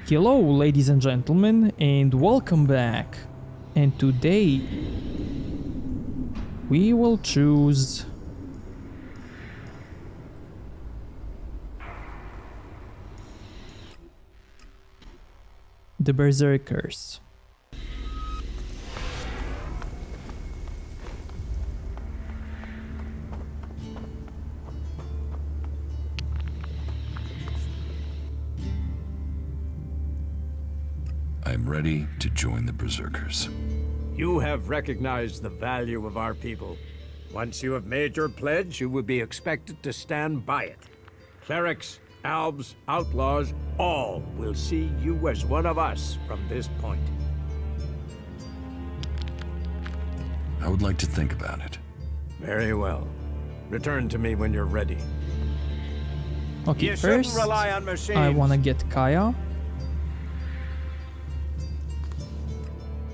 Hello, ladies and gentlemen, and welcome back. And today we will choose the Berserkers. I'm ready to join the Berserkers. You have recognized the value of our people. Once you have made your pledge, you will be expected to stand by it. Clerics, albs, outlaws, all will see you as one of us from this point. I would like to think about it. Very well. Return to me when you're ready. Okay, You shouldn't first rely on machines. I wanna get Kaya.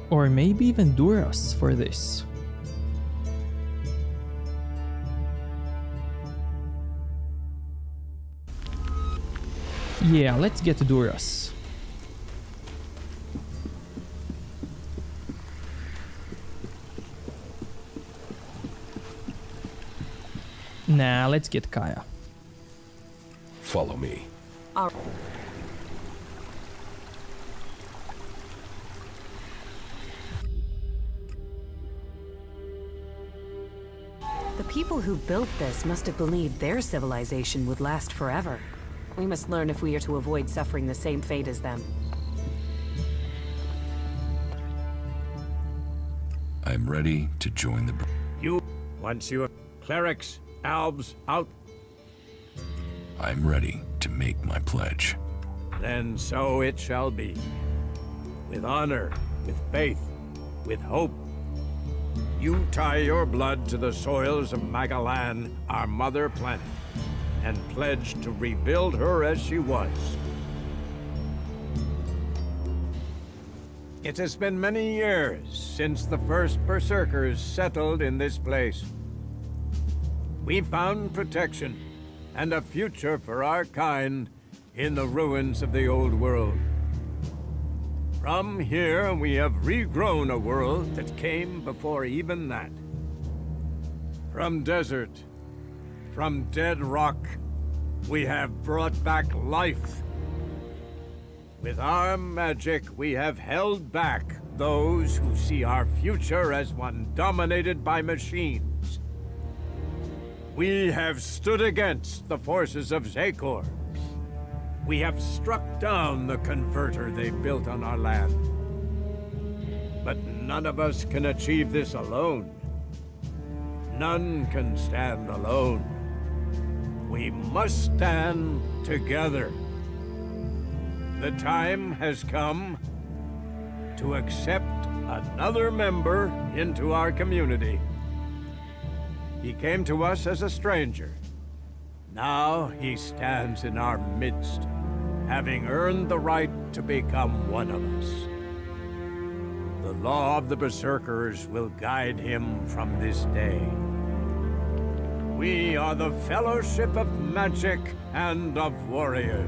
Or maybe even Duras for this. Yeah, let's get Duras. Nah, let's get Kaya. Follow me. The people who built this must have believed their civilization would last forever. We must learn if we are to avoid suffering the same fate as them. I'm ready to join the... Once you have clerics, albs, out, I'm ready to make my pledge. then so it shall be. With honor, with faith, with hope. You tie your blood to the soils of Magalan, our mother planet, and pledge to rebuild her as she was. It has been many years since the first Berserkers settled in this place. We found protection and a future for our kind in the ruins of the old world. From here, we have regrown a world that came before even that. From desert, from dead rock, we have brought back life. With our magic, we have held back those who see our future as one dominated by machines. We have stood against the forces of Zakor. We have struck down the converter they built on our land. But none of us can achieve this alone. None can stand alone. We must stand together. The time has come to accept another member into our community. He came to us as a stranger. Now he stands in our midst, having earned the right to become one of us. The law of the Berserkers will guide him from this day. We are the Fellowship of Magic and of Warriors.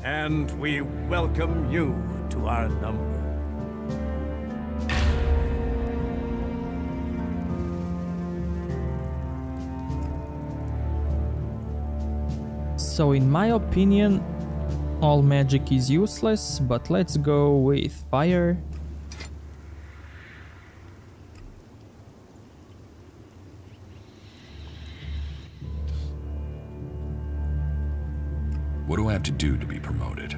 And we welcome you to our number. So in my opinion, all magic is useless, but let's go with fire. What do I have to do to be promoted?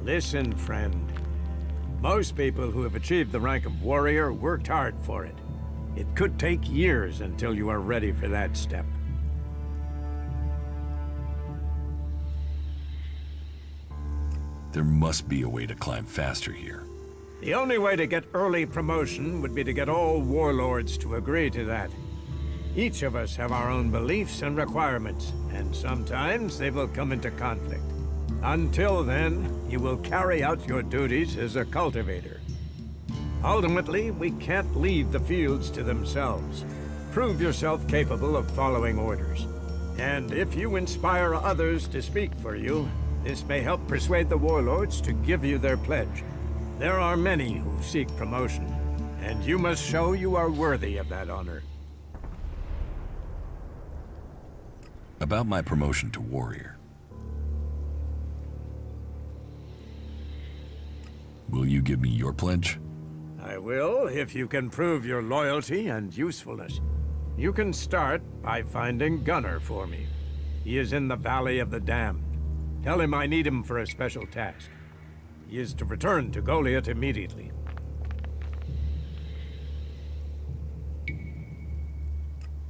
Listen, friend. Most people who have achieved the rank of warrior worked hard for it. It could take years until you are ready for that step. There must be a way to climb faster here. The only way to get early promotion would be to get all warlords to agree to that. Each of us have our own beliefs and requirements, and sometimes they will come into conflict. Until then, you will carry out your duties as a cultivator. Ultimately, we can't leave the fields to themselves. Prove yourself capable of following orders. And if you inspire others to speak for you, This may help persuade the warlords to give you their pledge. There are many who seek promotion, and you must show you are worthy of that honor. About my promotion to warrior. Will you give me your pledge? I will, if you can prove your loyalty and usefulness. You can start by finding Gunnar for me. He is in the Valley of the Damned. Tell him I need him for a special task. He is to return to Goliath immediately.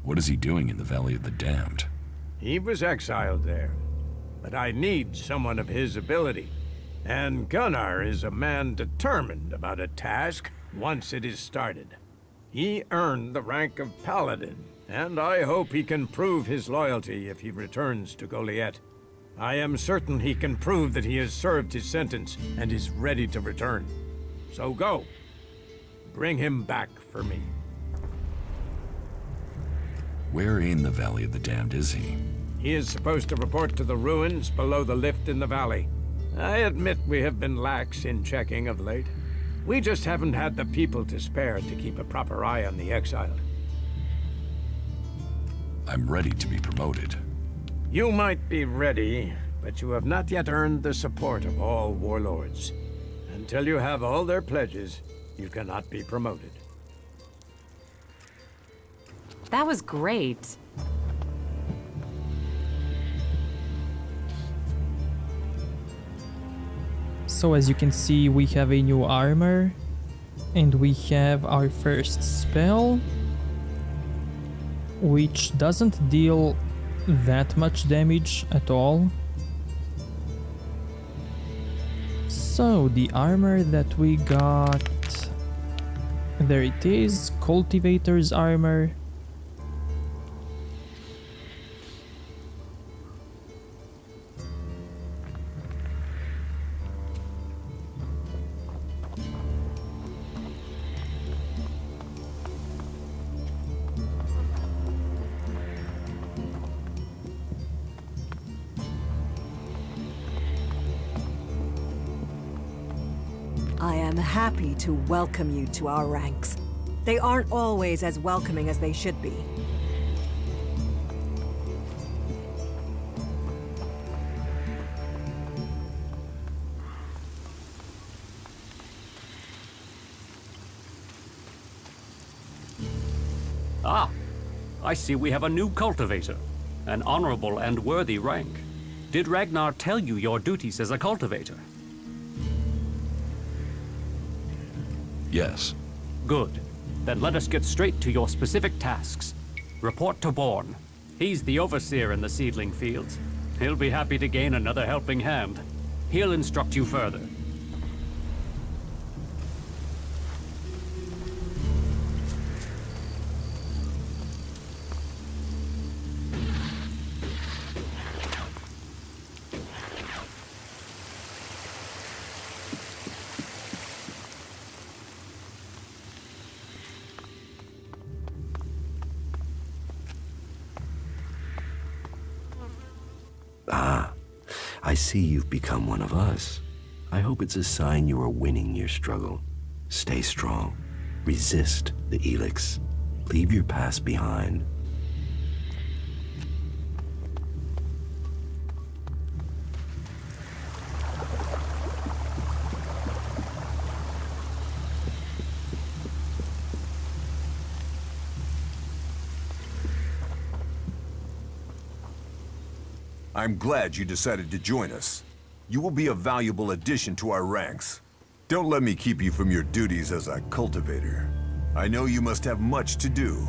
What is he doing in the Valley of the Damned? He was exiled there, but I need someone of his ability. And Gunnar is a man determined about a task once it is started. He earned the rank of Paladin, and I hope he can prove his loyalty if he returns to Goliath. I am certain he can prove that he has served his sentence and is ready to return. So go. Bring him back for me. Where in the Valley of the Damned is he? He is supposed to report to the ruins below the lift in the valley. I admit we have been lax in checking of late. We just haven't had the people to spare to keep a proper eye on the exiled. I'm ready to be promoted. You might be ready, but you have not yet earned the support of all warlords. Until you have all their pledges, you cannot be promoted. That was great. So as you can see, we have a new armor, and we have our first spell, which doesn't deal that much damage at all. So the armor that we got, there it is, Cultivator's armor. I am happy to welcome you to our ranks. They aren't always as welcoming as they should be. Ah, I see we have a new cultivator. An honorable and worthy rank. Did Ragnar tell you your duties as a cultivator? Yes. Good. Then let us get straight to your specific tasks. Report to Born. He's the overseer in the seedling fields. He'll be happy to gain another helping hand. He'll instruct you further. I see you've become one of us. I hope it's a sign you are winning your struggle. Stay strong. Resist the Elex. Leave your past behind. I'm glad you decided to join us. You will be a valuable addition to our ranks. Don't let me keep you from your duties as a cultivator. I know you must have much to do.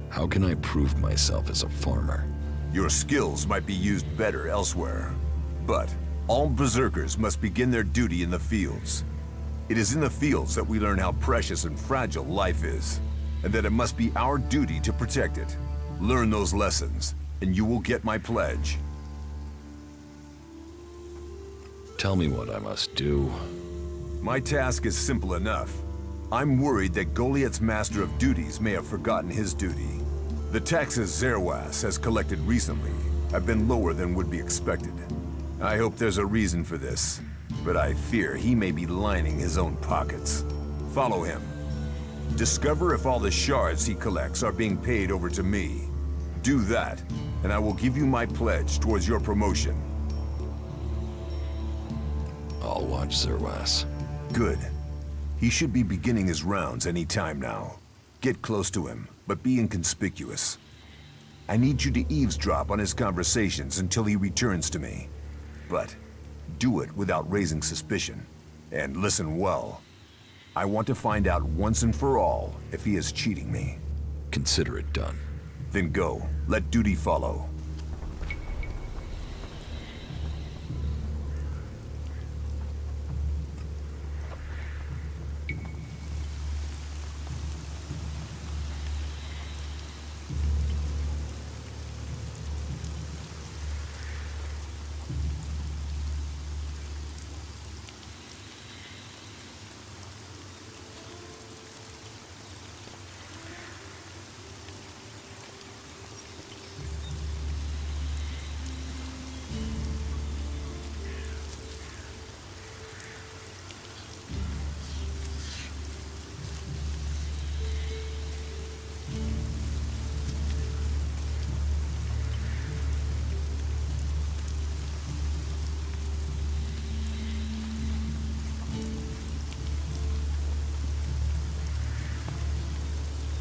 How can I prove myself as a farmer? Your skills might be used better elsewhere. But all berserkers must begin their duty in the fields. It is in the fields that we learn how precious and fragile life is, and that it must be our duty to protect it. Learn those lessons, and you will get my pledge. Tell me what I must do. My task is simple enough. I'm worried that Goliath's Master of Duties may have forgotten his duty. The taxes Zerwas has collected recently have been lower than would be expected. I hope there's a reason for this, but I fear he may be lining his own pockets. Follow him. Discover if all the shards he collects are being paid over to me. Do that, and I will give you my pledge towards your promotion. I'll watch Zerwas. Good. He should be beginning his rounds any time now. Get close to him, but be inconspicuous. I need you to eavesdrop on his conversations until he returns to me. But do it without raising suspicion. And listen well. I want to find out once and for all if he is cheating me. Consider it done. Then go. Let duty follow.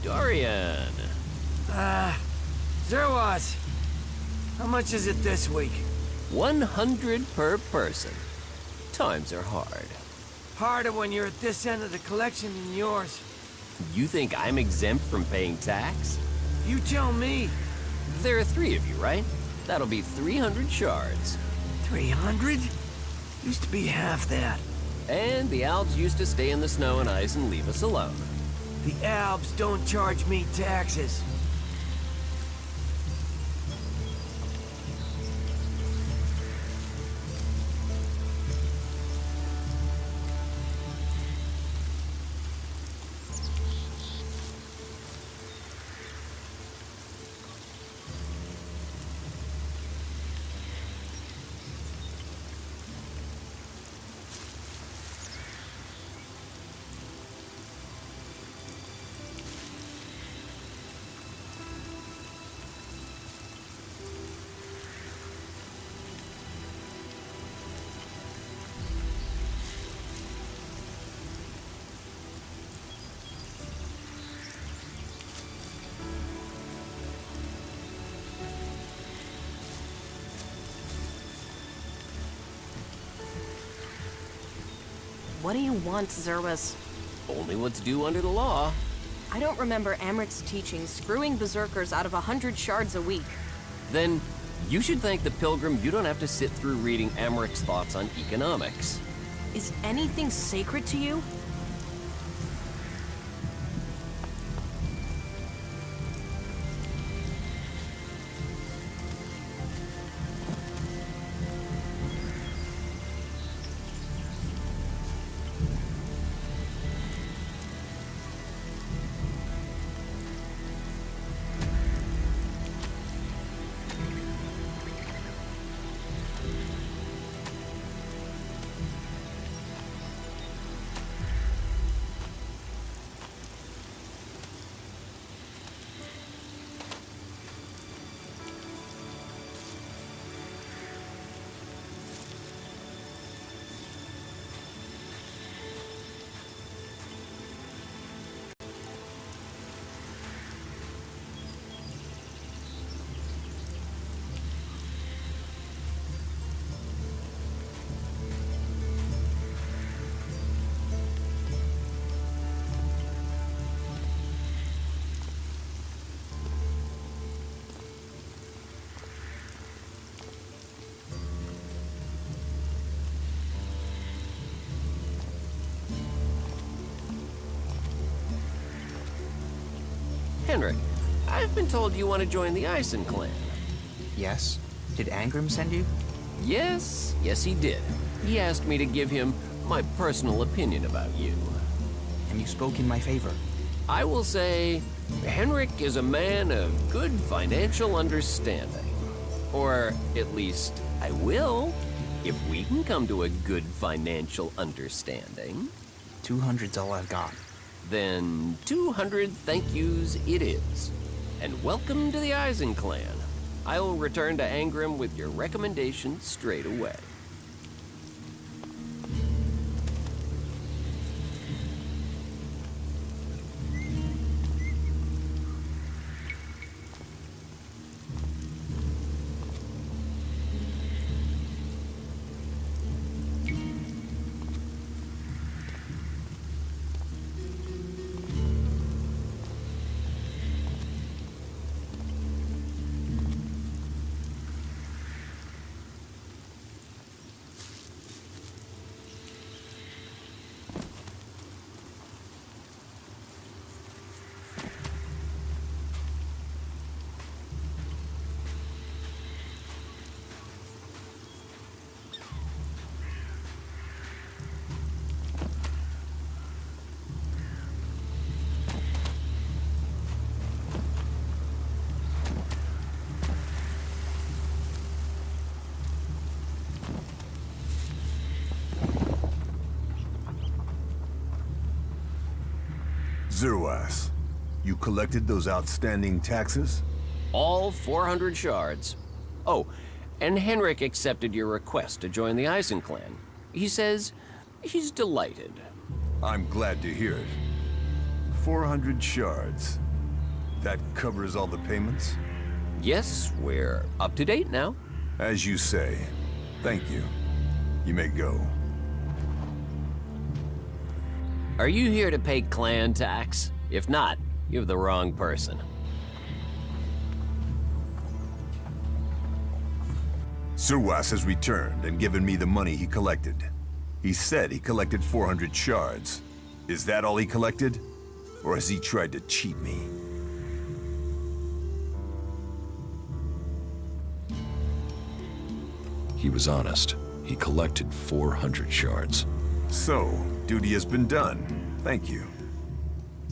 Dorian! Zerwas! How much is it this week? 100 per person. Times are hard. Harder when you're at this end of the collection than yours. You think I'm exempt from paying tax? You tell me. There are 3 of you, right? That'll be 300 shards. 300? Used to be half that. And the Alps used to stay in the snow and ice and leave us alone. The Alps don't charge me taxes. What do you want, Zerwas? Only what's due under the law. I don't remember Amric's teaching screwing berserkers out of 100 shards a week. Then you should thank the Pilgrim you don't have to sit through reading Amric's thoughts on economics. Is anything sacred to you? Henrik, I've been told you want to join the Ison clan. Yes? Did Angrim send you? Yes, he did. He asked me to give him my personal opinion about you. And you spoke in my favor. I will say, Henrik is a man of good financial understanding. Or at least, I will, if we can come to a good financial understanding. 200's all I've got. Then 200 thank yous it is. And welcome to the Eisen clan. I will return to Angrim with your recommendation straight away. Zerwas, you collected those outstanding taxes? All 400 shards. Oh, and Henrik accepted your request to join the Eisen clan. He says he's delighted. I'm glad to hear it. 400 shards. That covers all the payments? Yes, we're up to date now. As you say. Thank you. You may go. Are you here to pay clan tax? If not, you have the wrong person. Zerwas has returned and given me the money he collected. He said he collected 400 shards. Is that all he collected? Or has he tried to cheat me? He was honest. He collected 400 shards. So, duty has been done. Thank you.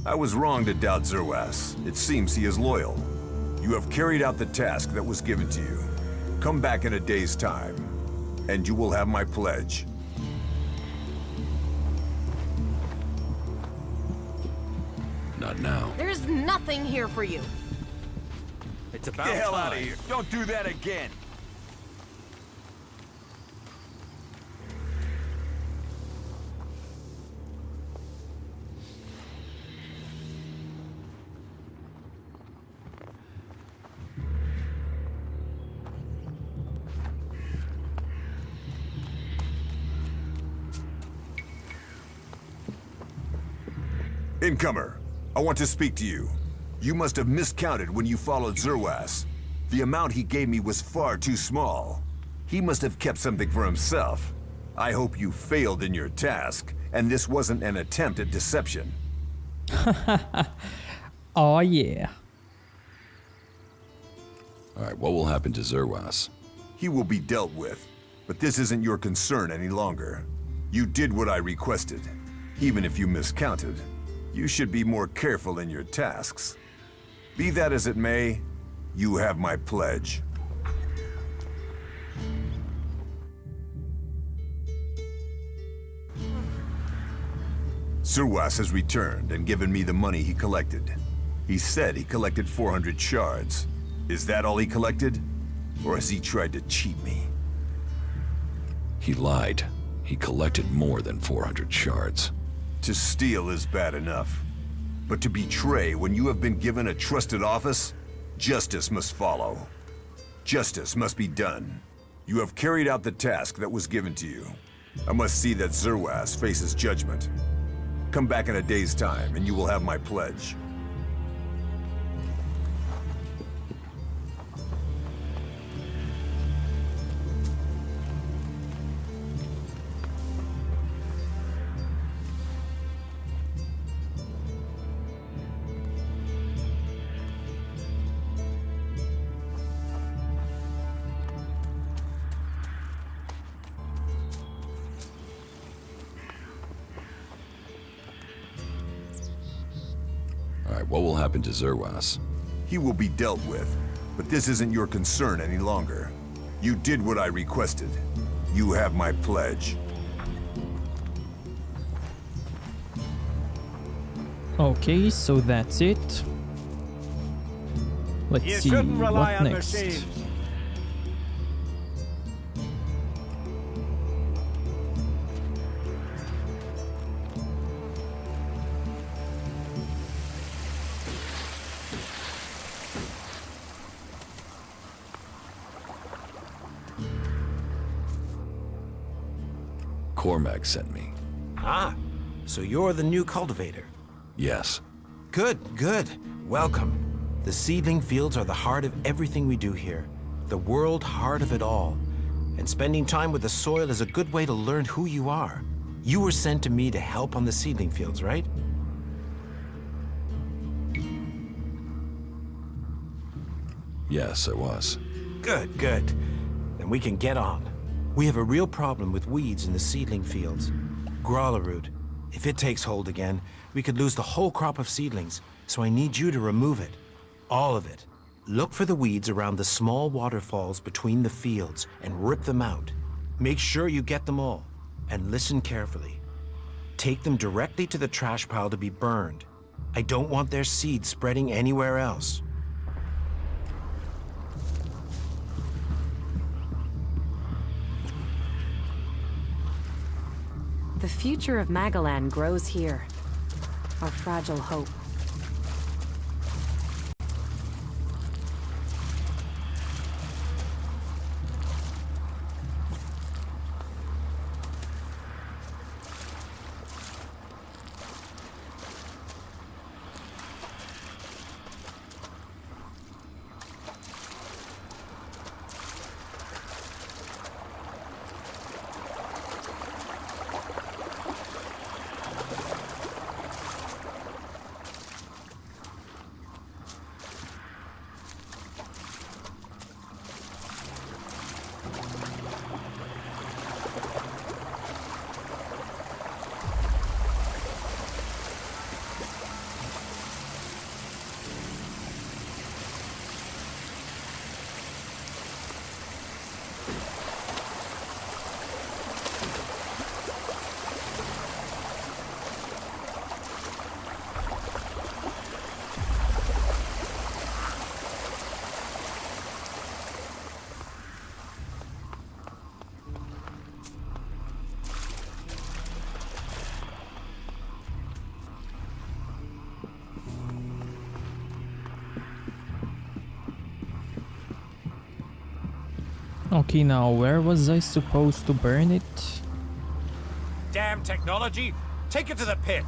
I was wrong to doubt Zerwas. It seems he is loyal. You have carried out the task that was given to you. Come back in a day's time, and you will have my pledge. Not now. There's nothing here for you. It's about Get the hell time. out of here. Don't do that again. Incomer, I want to speak to you. You must have miscounted when you followed Zerwas. The amount he gave me was far too small. He must have kept something for himself. I hope you failed in your task, and this wasn't an attempt at deception. Oh yeah. Alright, what will happen to Zerwas? He will be dealt with, but this isn't your concern any longer. You did what I requested, even if you miscounted. You should be more careful in your tasks. Be that as it may, you have my pledge. Zerwas has returned and given me the money he collected. He said he collected 400 shards. Is that all he collected? Or has he tried to cheat me? He lied. He collected more than 400 shards. To steal is bad enough. But to betray when you have been given a trusted office, justice must follow. Justice must be done. You have carried out the task that was given to you. I must see that Zerwas faces judgment. Come back in a day's time, and you will have my pledge. Alright, what will happen to Zerwas? He will be dealt with, but this isn't your concern any longer. You did what I requested. You have my pledge. Okay, so that's it. Let's You see shouldn't rely what on next. machines. Cormac sent me. Ah, so you're the new cultivator. Yes. Good, good. Welcome. The seedling fields are the heart of everything we do here. The world heart of it all. And spending time with the soil is a good way to learn who you are. You were sent to me to help on the seedling fields, right? Yes, I was. Good, good. Then we can get on. We have a real problem with weeds in the seedling fields. Growler root. If it takes hold again, we could lose the whole crop of seedlings, so I need you to remove it. All of it. Look for the weeds around the small waterfalls between the fields and rip them out. Make sure you get them all, and listen carefully. Take them directly to the trash pile to be burned. I don't want their seed spreading anywhere else. The future of Magalan grows here. Our fragile hope. Okay, now where was I supposed to burn it? Damn technology! Take it to the pit!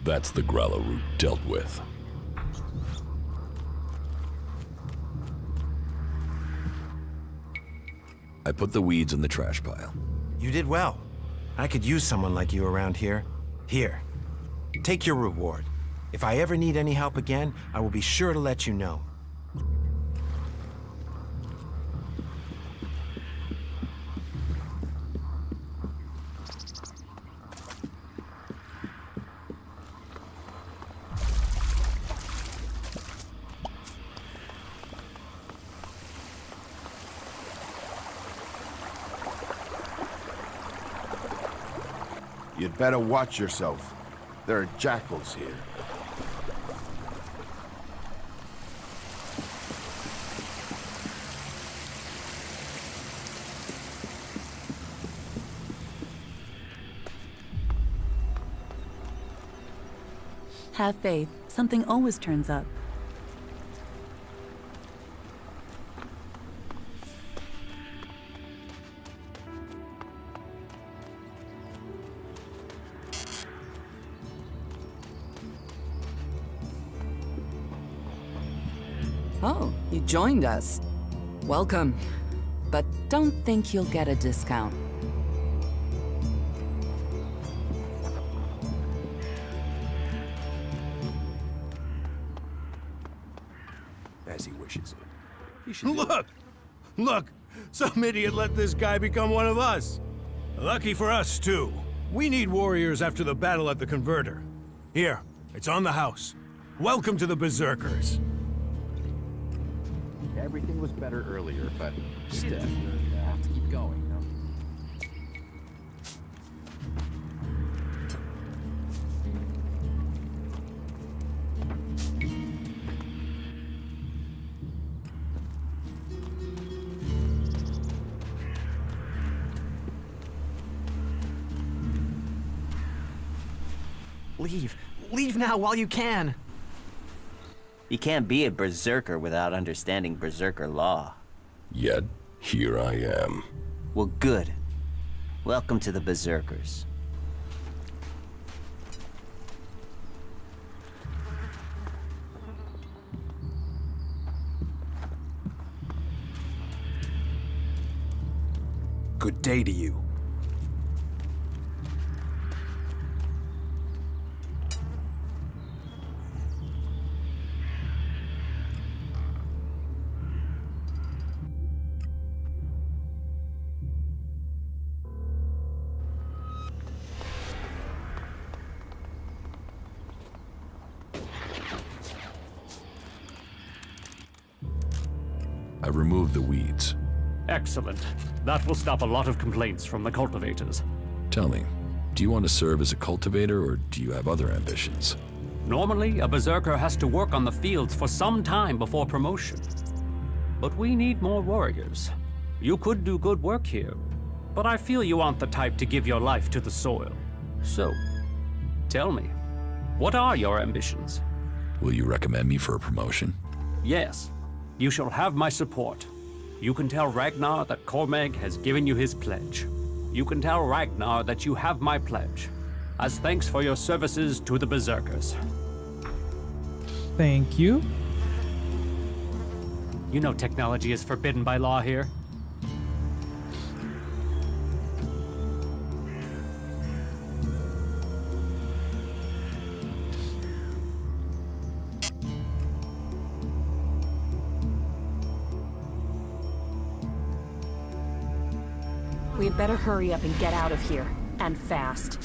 That's the Growler root dealt with. I put the weeds in the trash pile. You did well. I could use someone like you around here. Here. Take your reward. If I ever need any help again, I will be sure to let you know. You'd better watch yourself. There are jackals here. Have faith. Something always turns up. Oh, you joined us. Welcome. But don't think you'll get a discount. As he wishes. Look! Look! Some idiot let this guy become one of us! Lucky for us, too. We need warriors after the battle at the Converter. Here, it's on the house. Welcome to the Berserkers. Everything was better earlier, but still, you have to keep going. Leave. Leave now while you can. You can't be a berserker without understanding berserker law. Yet, here I am. Well, good. Welcome to the Berserkers. Good day to you. I removed the weeds. Excellent. That will stop a lot of complaints from the cultivators. Tell me, do you want to serve as a cultivator, or do you have other ambitions? Normally, a berserker has to work on the fields for some time before promotion. But we need more warriors. You could do good work here, but I feel you aren't the type to give your life to the soil. So, tell me, what are your ambitions? Will you recommend me for a promotion? Yes, you shall have my support. You can tell Ragnar that Cormag has given you his pledge. You can tell Ragnar that you have my pledge, as thanks for your services to the Berserkers. Thank you. You know technology is forbidden by law here. We'd better hurry up and get out of here, and fast.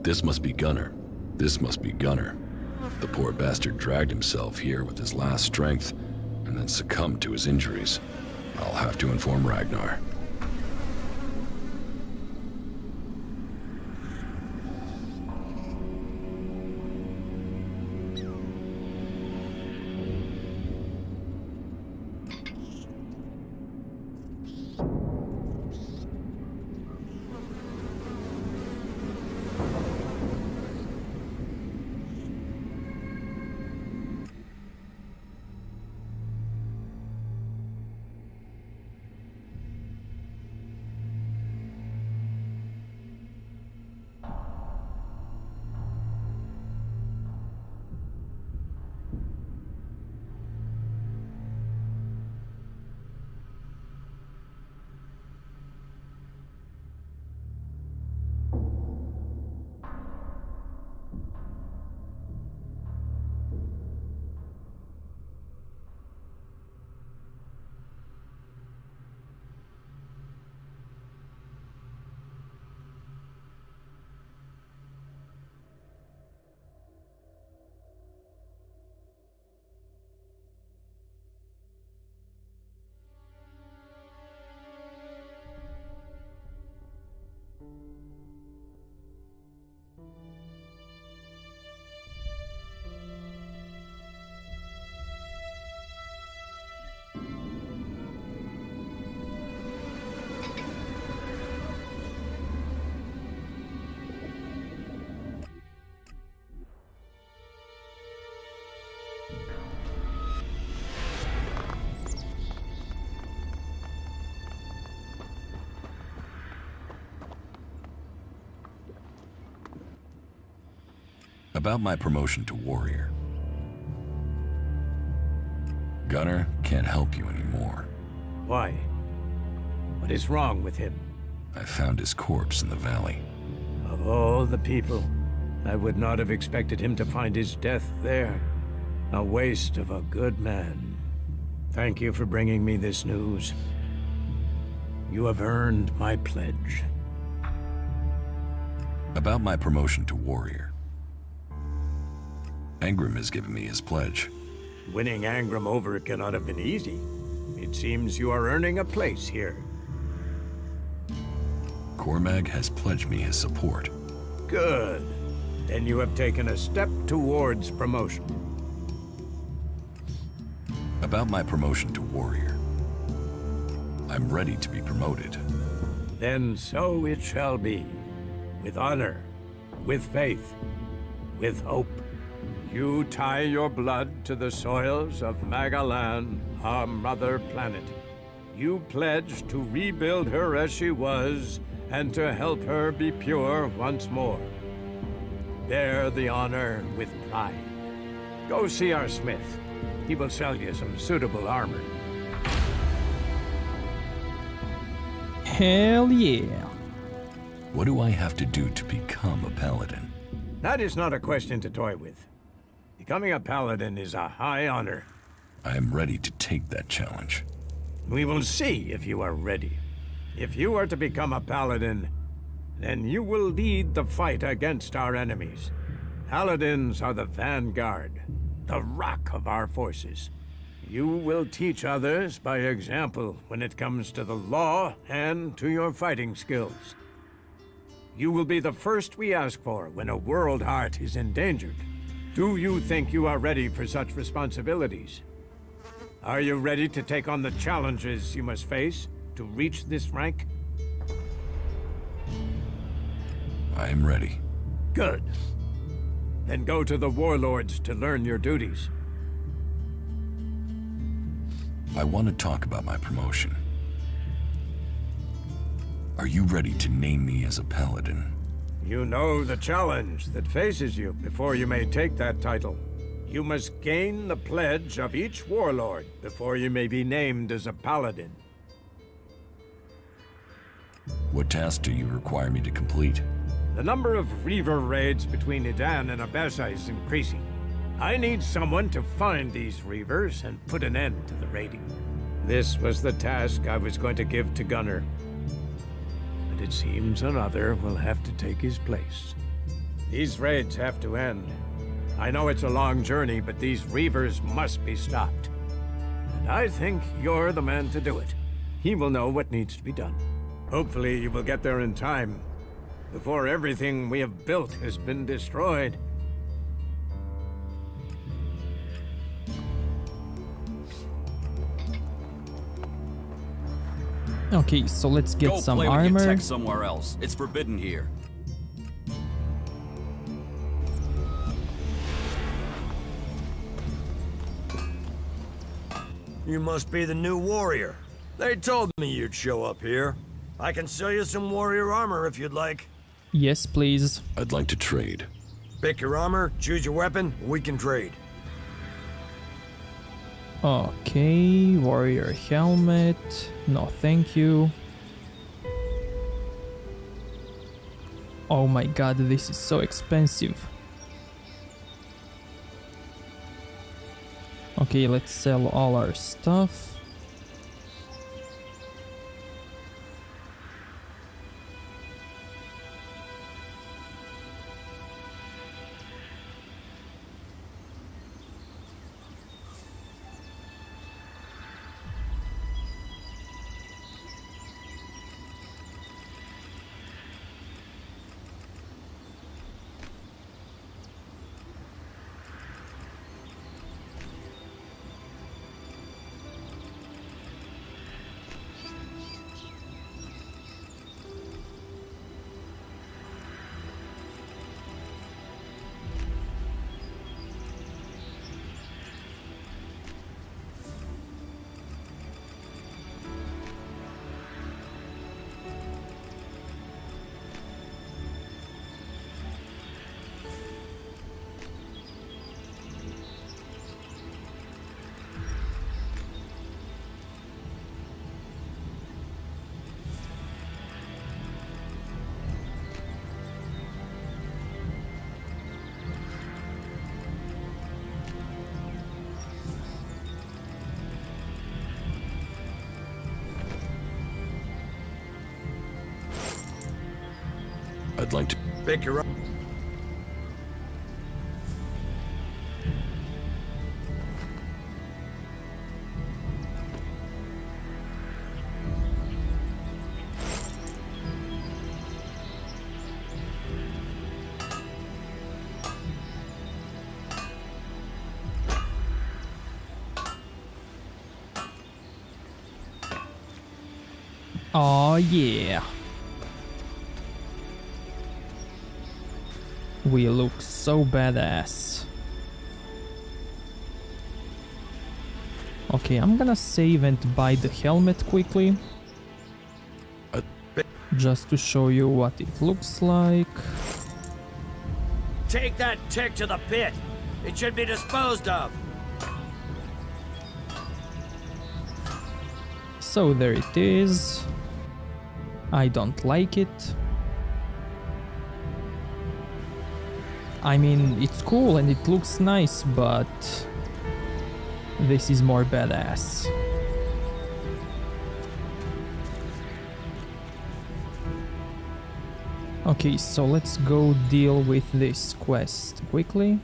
This must be Gunnar. This must be Gunnar. The poor bastard dragged himself here with his last strength, and then succumbed to his injuries. I'll have to inform Ragnar. About my promotion to warrior. Gunnar can't help you anymore. Why? What is wrong with him? I found his corpse in the valley. Of all the people, I would not have expected him to find his death there. A waste of a good man. Thank you for bringing me this news. You have earned my pledge. About my promotion to warrior. Angrim has given me his pledge. Winning Angrim over cannot have been easy. It seems you are earning a place here. Cormag has pledged me his support. Good. Then you have taken a step towards promotion. About my promotion to warrior. I'm ready to be promoted. Then so it shall be. With honor, with faith, with hope. You tie your blood to the soils of Magalan, our mother planet. You pledge to rebuild her as she was, and to help her be pure once more. Bear the honor with pride. Go see our smith. He will sell you some suitable armor. Hell yeah. What do I have to do to become a paladin? That is not a question to toy with. Becoming a paladin is a high honor. I am ready to take that challenge. We will see if you are ready. If you are to become a paladin, then you will lead the fight against our enemies. Paladins are the vanguard, the rock of our forces. You will teach others by example when it comes to the law and to your fighting skills. You will be the first we ask for when a world heart is endangered. Do you think you are ready for such responsibilities? Are you ready to take on the challenges you must face to reach this rank? I am ready. Good. Then go to the warlords to learn your duties. I want to talk about my promotion. Are you ready to name me as a paladin? You know the challenge that faces you before you may take that title. You must gain the pledge of each warlord before you may be named as a paladin. What task do you require me to complete? The number of Reaver raids between Idan and Abessa is increasing. I need someone to find these Reavers and put an end to the raiding. This was the task I was going to give to Gunnar. But it seems another will have to take his place. These raids have to end. I know it's a long journey, but these Reavers must be stopped. And I think you're the man to do it. He will know what needs to be done. Hopefully you will get there in time, before everything we have built has been destroyed. Okay, so let's get Go some play with armor. your tech somewhere else. It's forbidden here. You must be the new warrior. They told me you'd show up here. I can sell you some warrior armor if you'd like. Yes, please. I'd like to trade. Pick your armor, choose your weapon, we can trade. Okay, warrior helmet. No, thank you. Oh my god, this is so expensive. Okay, let's sell all our stuff. I'd like to... Pick her up. Oh yeah. We look so badass. Okay, I'm gonna save and buy the helmet quickly. Just to show you what it looks like. Take that tick to the pit. It should be disposed of. So there it is. I don't like it. I mean, it's cool and it looks nice, but this is more badass. Okay, so let's go deal with this quest quickly.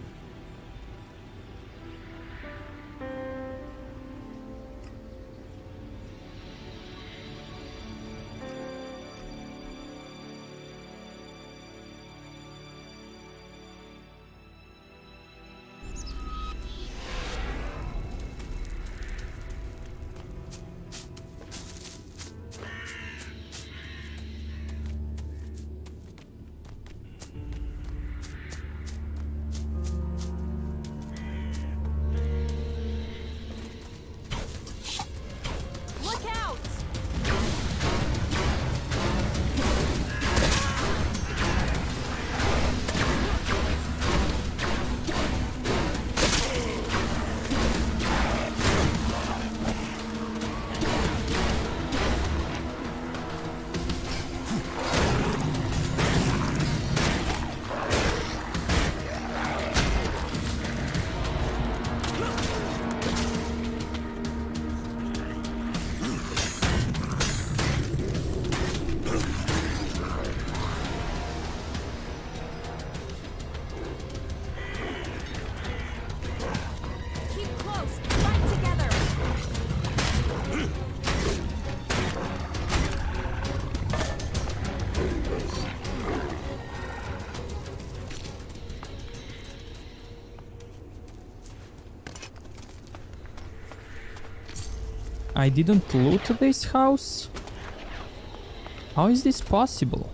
I didn't loot this house? How is this possible?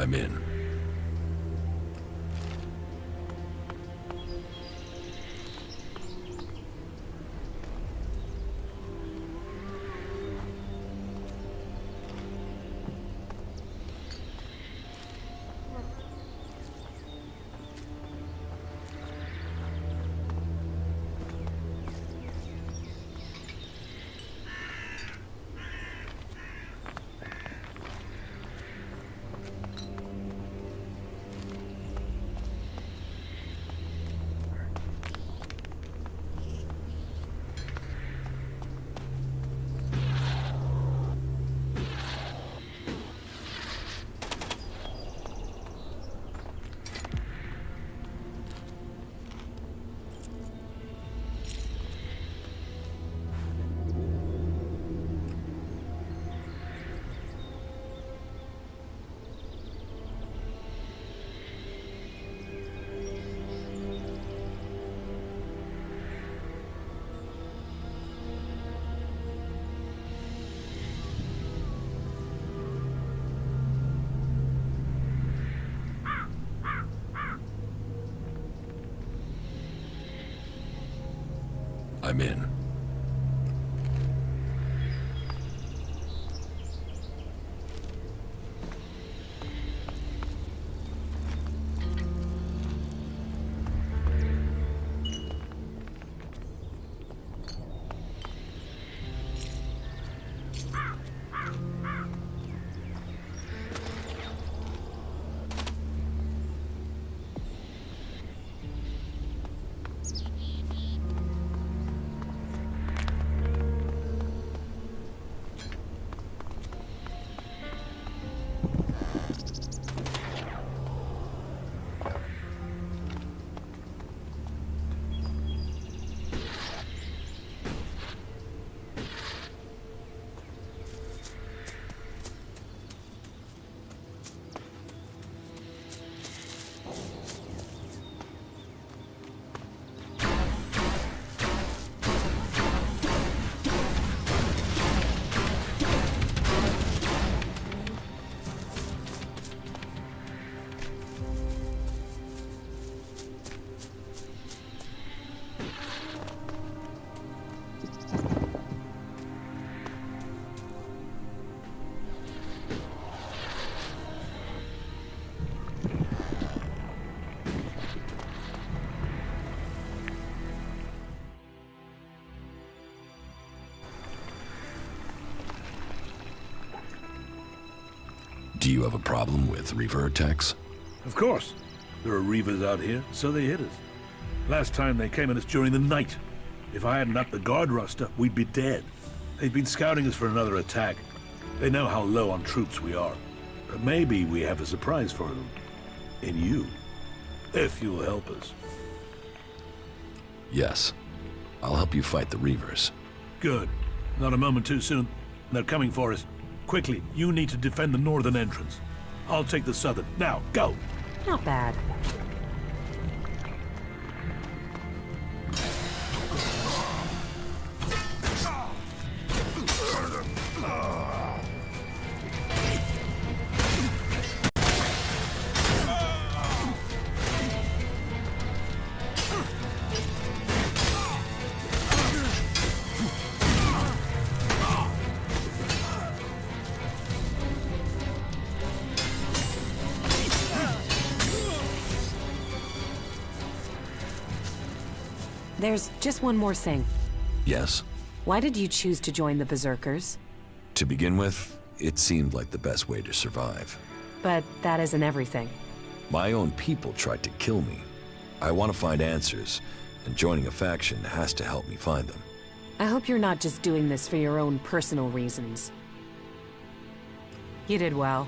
I'm in. I'm in. Do you have a problem with Reaver attacks? Of course. There are Reavers out here, so they hit us. Last time they came at us during the night. If I hadn't upped the guard roster, we'd be dead. They've been scouting us for another attack. They know how low on troops we are. But maybe we have a surprise for them. In you. If you'll help us. Yes. I'll help you fight the Reavers. Good. Not a moment too soon. They're coming for us. Quickly, you need to defend the northern entrance. I'll take the southern. Now, go! Not bad. There's just one more thing. Yes? Why did you choose to join the Berserkers? To begin with, it seemed like the best way to survive. But that isn't everything. My own people tried to kill me. I want to find answers, and joining a faction has to help me find them. I hope you're not just doing this for your own personal reasons. You did well.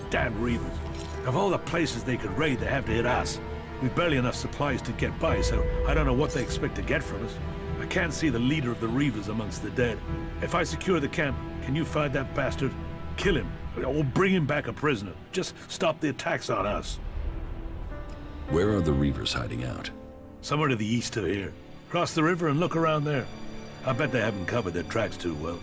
Damn Reavers. Of all the places they could raid, they have to hit us. We've barely enough supplies to get by, so I don't know what they expect to get from us. I can't see the leader of the Reavers amongst the dead. If I secure the camp, can you find that bastard? Kill him, or bring him back a prisoner. Just stop the attacks on us. Where are the Reavers hiding out? Somewhere to the east of here. Cross the river and look around there. I bet they haven't covered their tracks too well.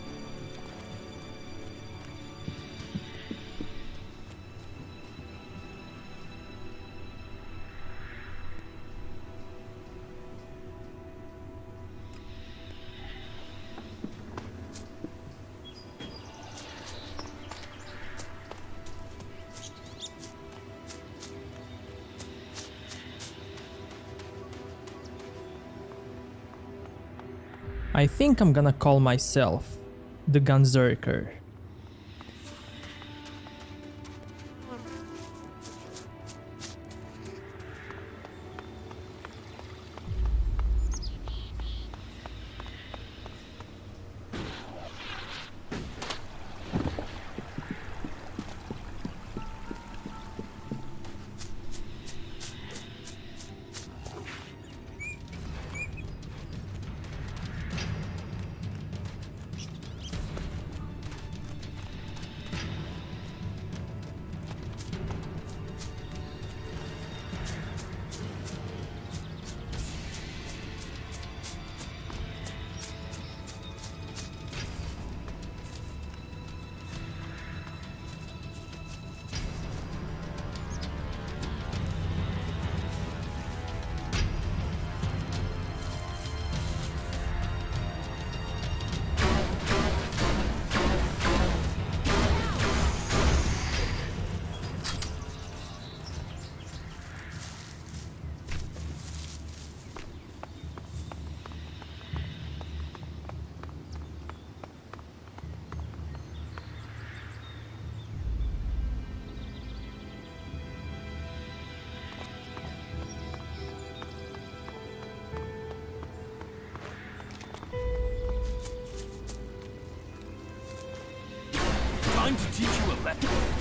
I think I'm gonna call myself the Gunzerker. time to teach you a lesson.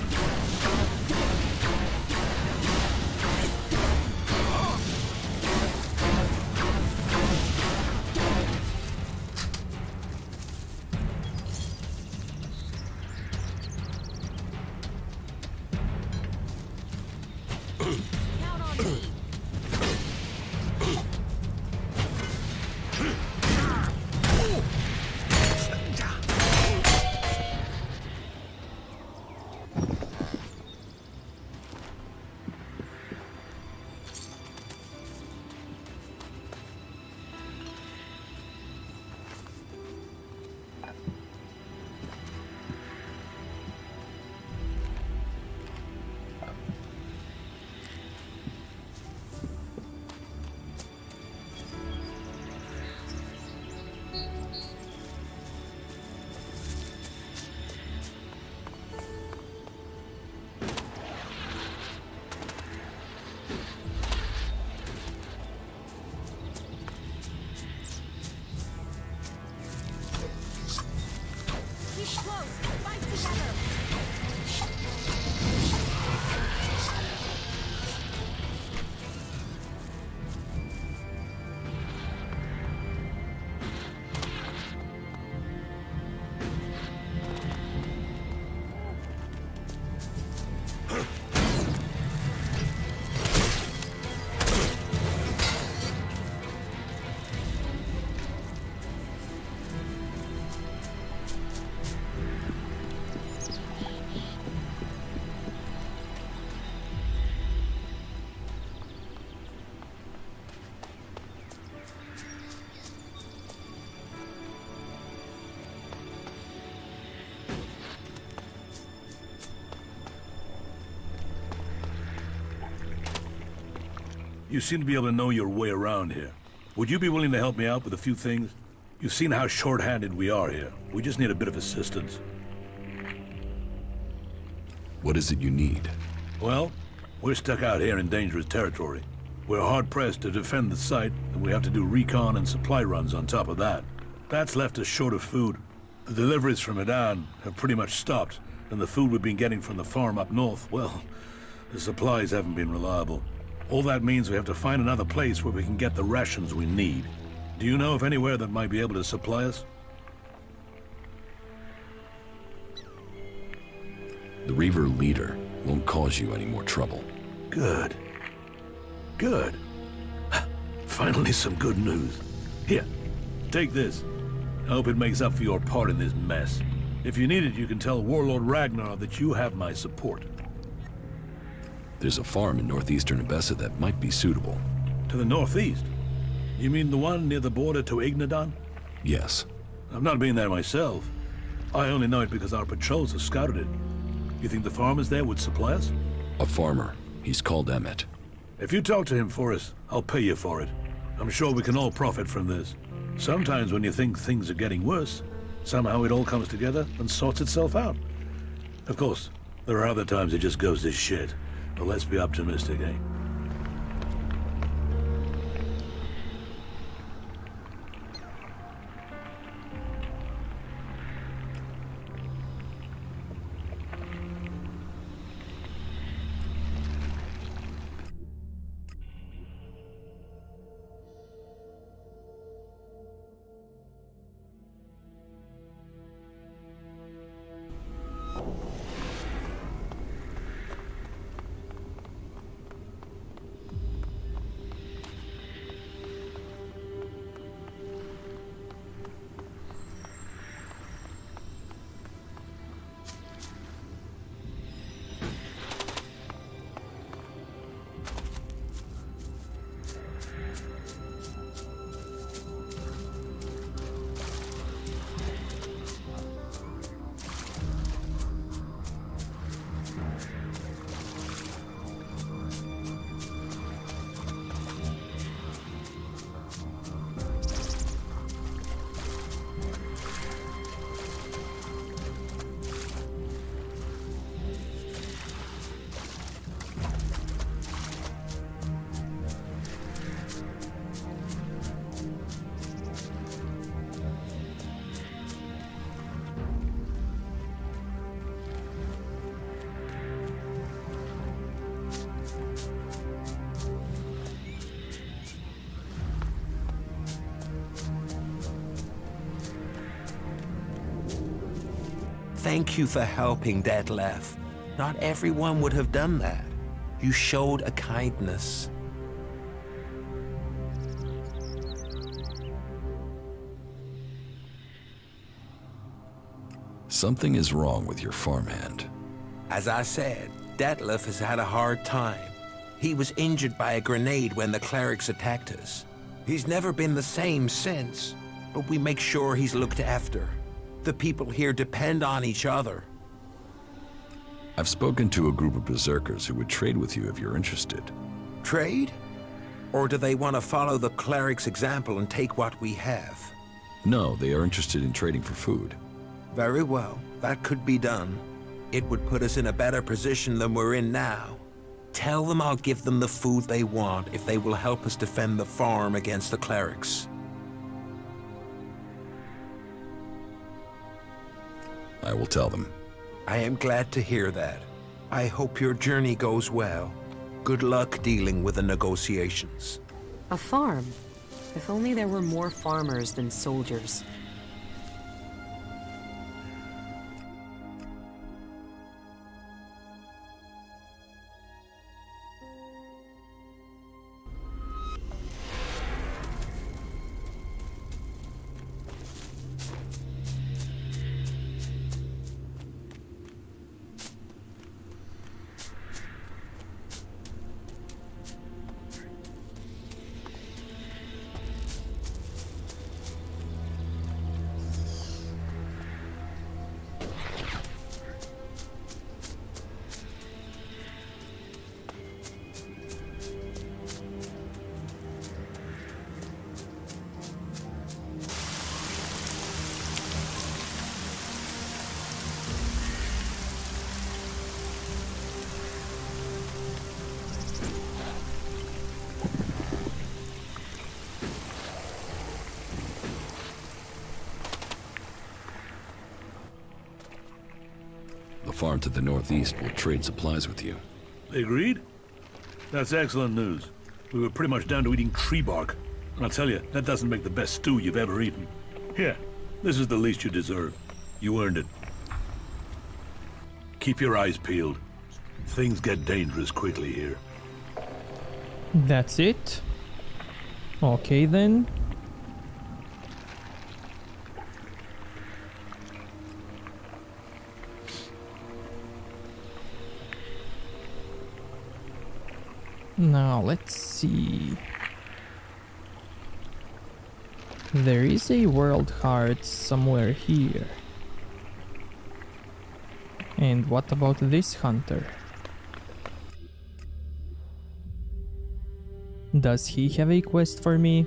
You seem to be able to know your way around here. Would you be willing to help me out with a few things? You've seen how short-handed we are here. We just need a bit of assistance. What is it you need? Well, we're stuck out here in dangerous territory. We're hard-pressed to defend the site, and we have to do recon and supply runs on top of that. That's left us short of food. The deliveries from Medan have pretty much stopped, and the food we've been getting from the farm up north, well, the supplies haven't been reliable. All that means we have to find another place where we can get the rations we need. Do you know of anywhere that might be able to supply us? The Reaver leader won't cause you any more trouble. Good. Good. Finally some good news. Here, take this. I hope it makes up for your part in this mess. If you need it, you can tell Warlord Ragnar that you have my support. There's a farm in northeastern Abessa that might be suitable. To the northeast? You mean the one near the border to Ignadan? Yes. I've not been there myself. I only know it because our patrols have scouted it. You think the farmers there would supply us? A farmer. He's called Emmett. If you talk to him for us, I'll pay you for it. I'm sure we can all profit from this. Sometimes when you think things are getting worse, somehow it all comes together and sorts itself out. Of course, there are other times it just goes to shit. But let's be optimistic, eh? Thank you for helping Detlef. Not everyone would have done that. You showed a kindness. Something is wrong with your farmhand. As I said, Detlef has had a hard time. He was injured by a grenade when the clerics attacked us. He's never been the same since, but we make sure he's looked after. The people here depend on each other. I've spoken to a group of berserkers who would trade with you if you're interested. Trade? Or do they want to follow the cleric's example and take what we have? No, they are interested in trading for food. Very well, that could be done. It would put us in a better position than we're in now. Tell them I'll give them the food they want if they will help us defend the farm against the clerics. I will tell them. I am glad to hear that. I hope your journey goes well. Good luck dealing with the negotiations. A farm? If only there were more farmers than soldiers. The farm to the northeast will trade supplies with you. They agreed? That's excellent news. We were pretty much down to eating tree bark. And I'll tell you, that doesn't make the best stew you've ever eaten. Here, this is the least you deserve. You earned it. Keep your eyes peeled. Things get dangerous quickly here. That's it? Okay then. Now let's see. There is a world heart somewhere here. And what about this hunter? Does he have a quest for me?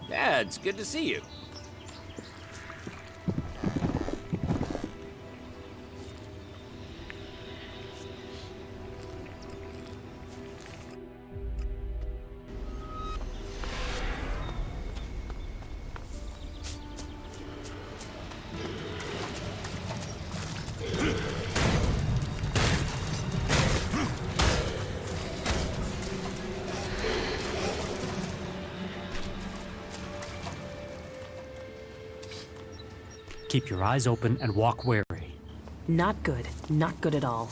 Yeah, it's good to see you. Keep your eyes open and walk wary. Not good. Not good at all.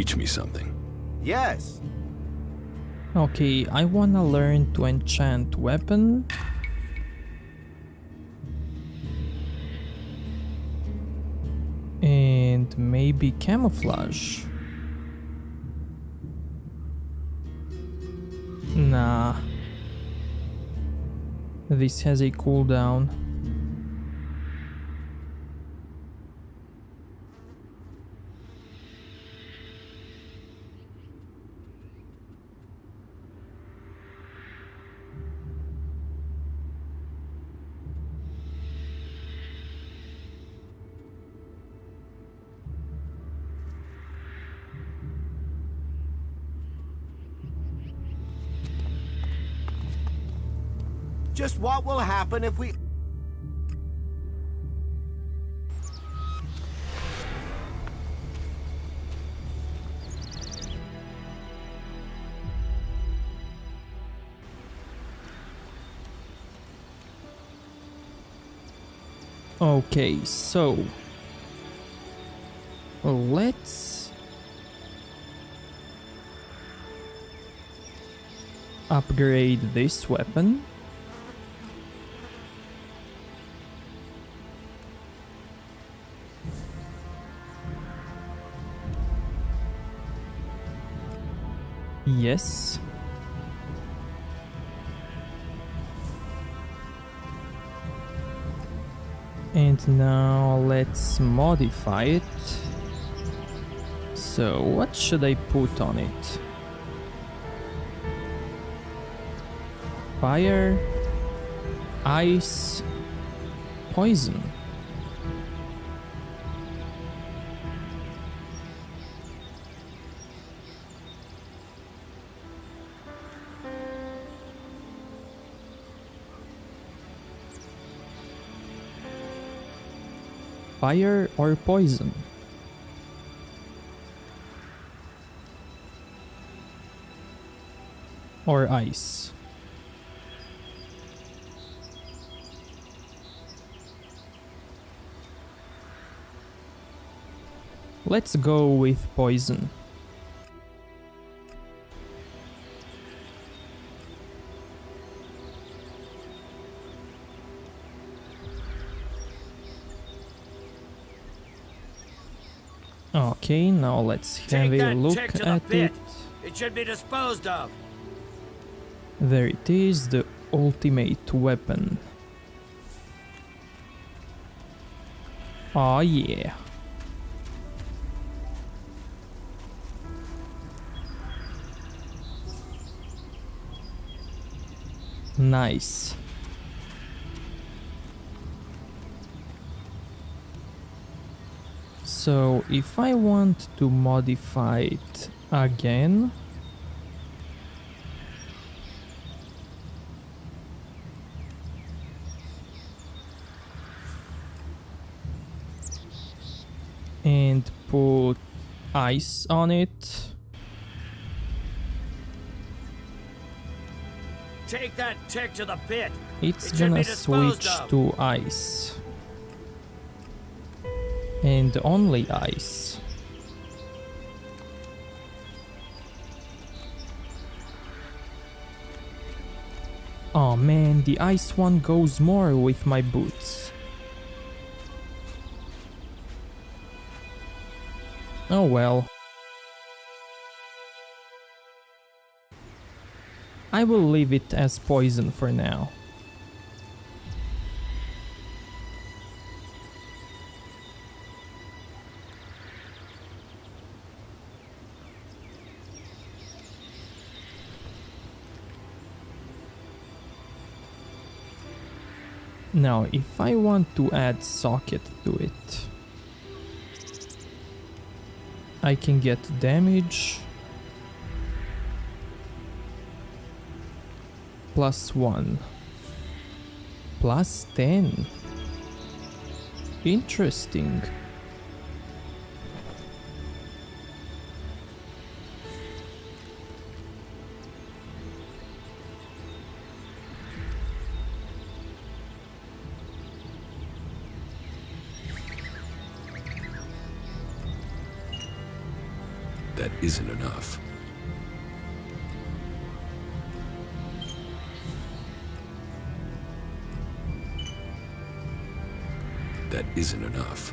teach me something? Yes. Okay, I wanna learn to enchant weapon. And maybe camouflage. Nah. This has a cooldown. Just what will happen if we... Okay, so let's upgrade this weapon. Yes. And now let's modify it. So what should I put on it? Fire, ice, poison. Fire or poison? Or ice? Let's go with poison. Okay, now let's have a look at it. It should be disposed of. There it is, the ultimate weapon. Oh yeah. Nice. So if I want to modify it again, and put ice on it, Take that tick to the pit. it's It should gonna be disposed switch of. to ice. And only ice. Oh man, the ice one goes more with my boots. Oh well. I will leave it as poison for now. Now, if I want to add socket to it, I can get damage +1, +10. Interesting. That That isn't enough. That isn't enough.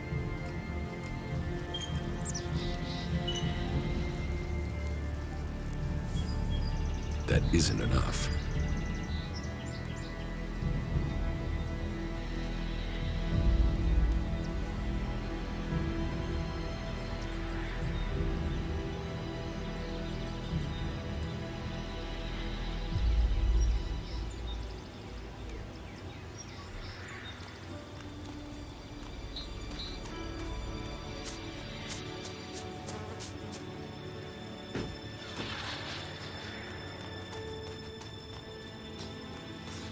That isn't enough.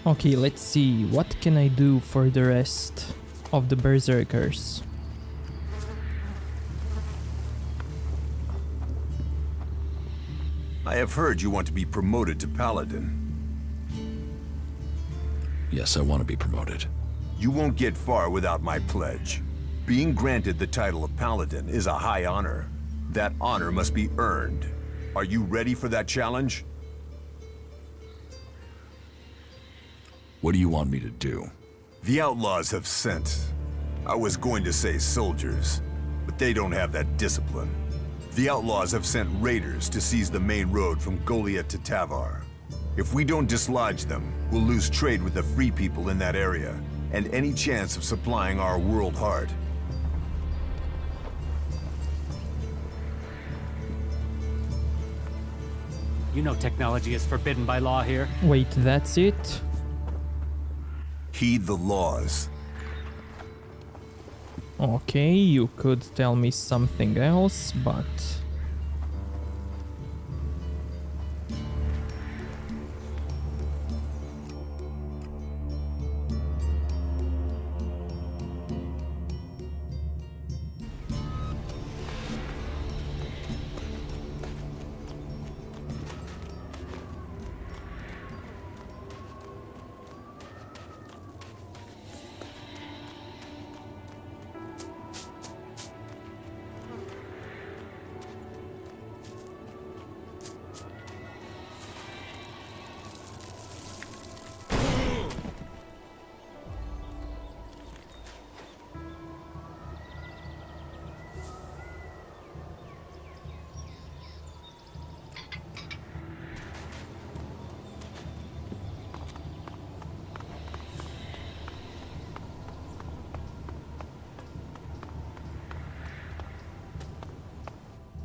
Okay, let's see, what can I do for the rest of the berserkers? I have heard you want to be promoted to Paladin. Yes, I want to be promoted. You won't get far without my pledge. Being granted the title of Paladin is a high honor. That honor must be earned. Are you ready for that challenge? What do you want me to do? The outlaws have sent... I was going to say soldiers, but they don't have that discipline. The outlaws have sent raiders to seize the main road from Goliath to Tavar. If we don't dislodge them, we'll lose trade with the free people in that area, and any chance of supplying our world heart. You know technology is forbidden by law here. Wait, that's it? Heed the laws. Okay, you could tell me something else, but...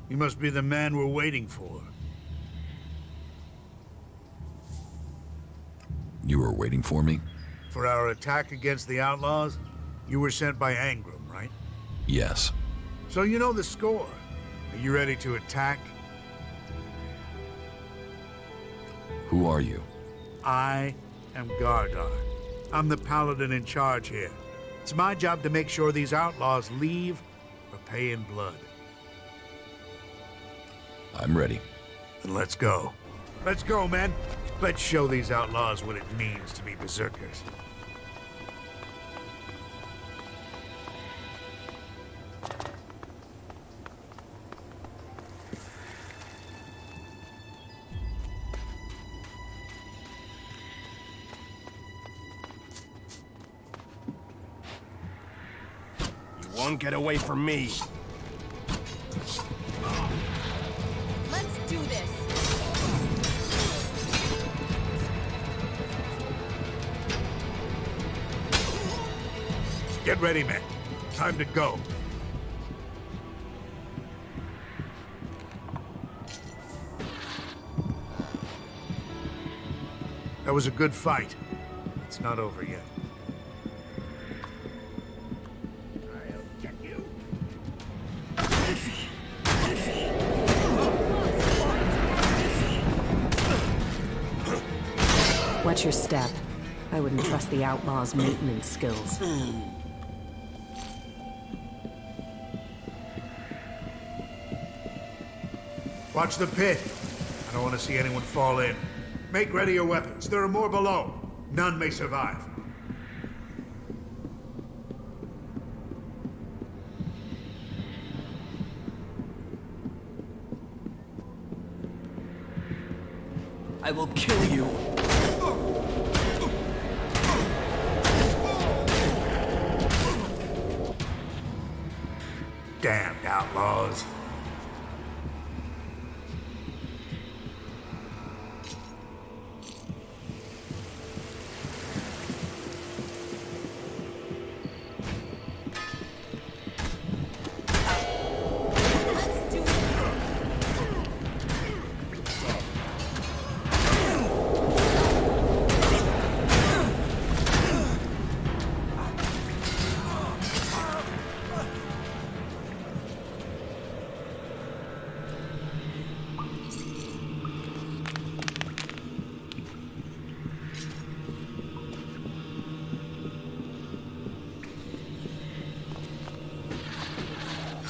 You must be the man we're waiting for. You were waiting for me? For our attack against the outlaws? You were sent by Angram, right? Yes. So you know the score. Are you ready to attack? Who are you? I am Gardar. I'm the paladin in charge here. It's my job to make sure these outlaws leave or pay in blood. I'm ready. Then let's go. Let's go, men. Let's show these outlaws what it means to be berserkers. You won't get away from me. Let's do this. Get ready, men. Time to go. That was a good fight. It's not over yet. Watch your step. I wouldn't trust the outlaws' maintenance skills. Watch the pit. I don't want to see anyone fall in. Make ready your weapons. There are more below. None may survive. I will kill you. Damned outlaws.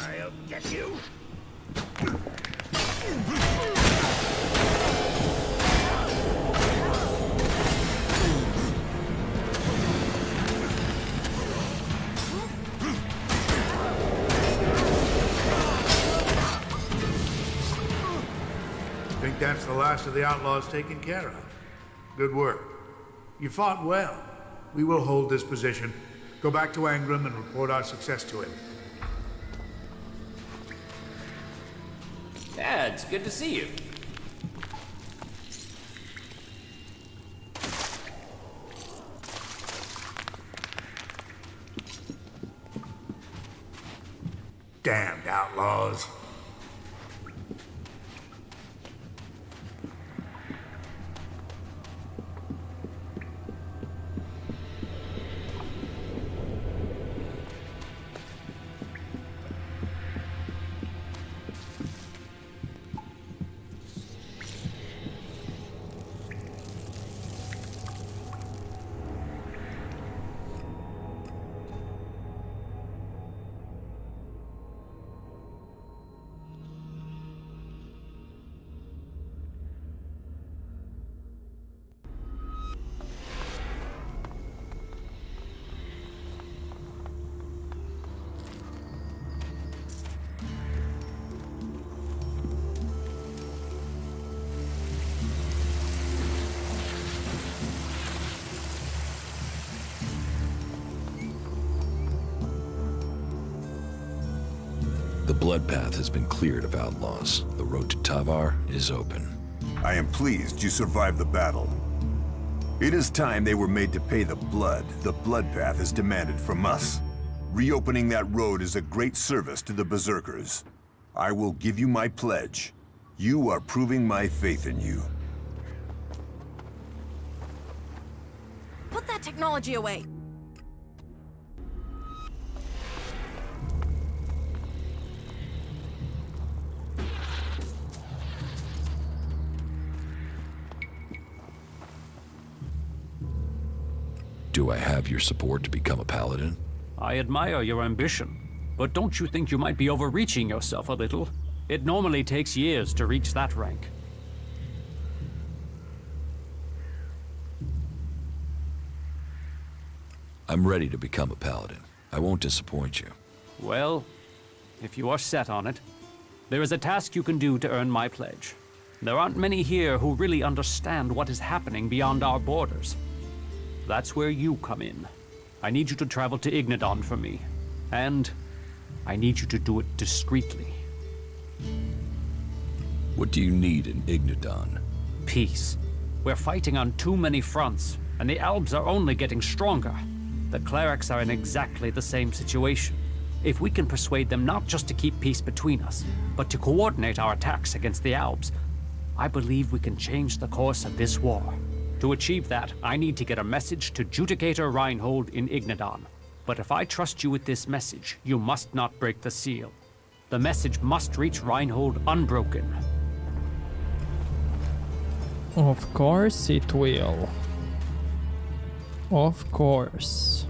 I'll get you. Think that's the last of the outlaws taken care of. Good work. You fought well. We will hold this position. Go back to Angram and report our success to him. Yeah, it's good to see you. Damned outlaws. The blood path has been cleared of outlaws. The road to Tavar is open. I am pleased you survived the battle. It is time they were made to pay the blood path has demanded from us. Reopening that road is a great service to the Berserkers. I will give you my pledge. You are proving my faith in you. Put that technology away. Do I have your support to become a paladin? I admire your ambition, but don't you think you might be overreaching yourself a little? It normally takes years to reach that rank. I'm ready to become a paladin. I won't disappoint you. Well, if you are set on it, there is a task you can do to earn my pledge. There aren't many here who really understand what is happening beyond our borders. That's where you come in. I need you to travel to Ignadon for me, and I need you to do it discreetly. What do you need in Ignadon? Peace. We're fighting on too many fronts, and the Albs are only getting stronger. The clerics are in exactly the same situation. If we can persuade them not just to keep peace between us, but to coordinate our attacks against the Albs, I believe we can change the course of this war. To achieve that, I need to get a message to Judicator Reinhold in Ignadon. But if I trust you with this message, you must not break the seal. The message must reach Reinhold unbroken. Of course it will. Of course.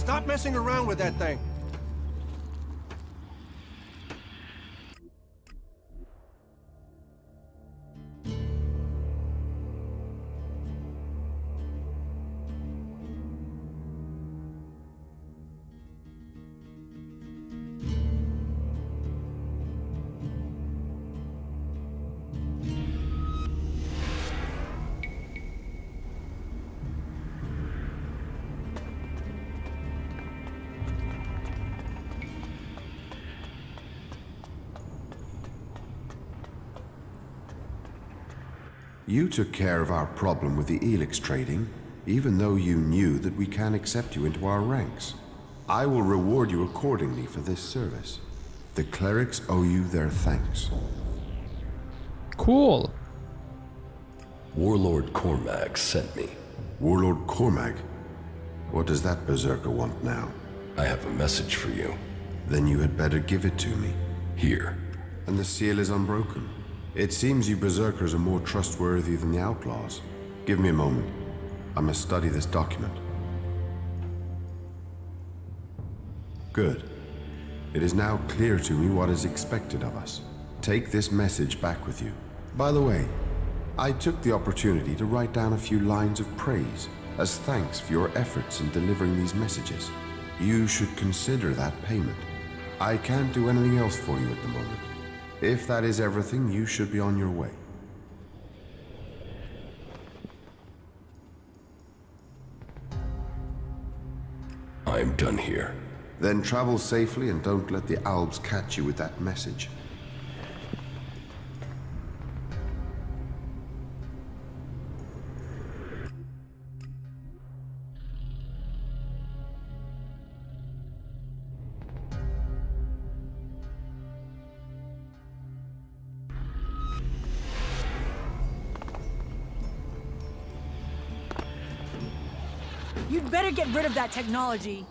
Stop messing around with that thing. You took care of our problem with the Elex trading, even though you knew that we can't accept you into our ranks. I will reward you accordingly for this service. The clerics owe you their thanks. Cool. Warlord Cormac sent me. Warlord Cormac? What does that berserker want now? I have a message for you. Then you had better give it to me. Here. And the seal is unbroken. It seems you berserkers are more trustworthy than the outlaws. Give me a moment. I must study this document. Good. It is now clear to me what is expected of us. Take this message back with you. By the way, I took the opportunity to write down a few lines of praise as thanks for your efforts in delivering these messages. You should consider that payment. I can't do anything else for you at the moment. If that is everything, you should be on your way. I'm done here. Then travel safely and don't let the Albs catch you with that message. You'd better get rid of that technology.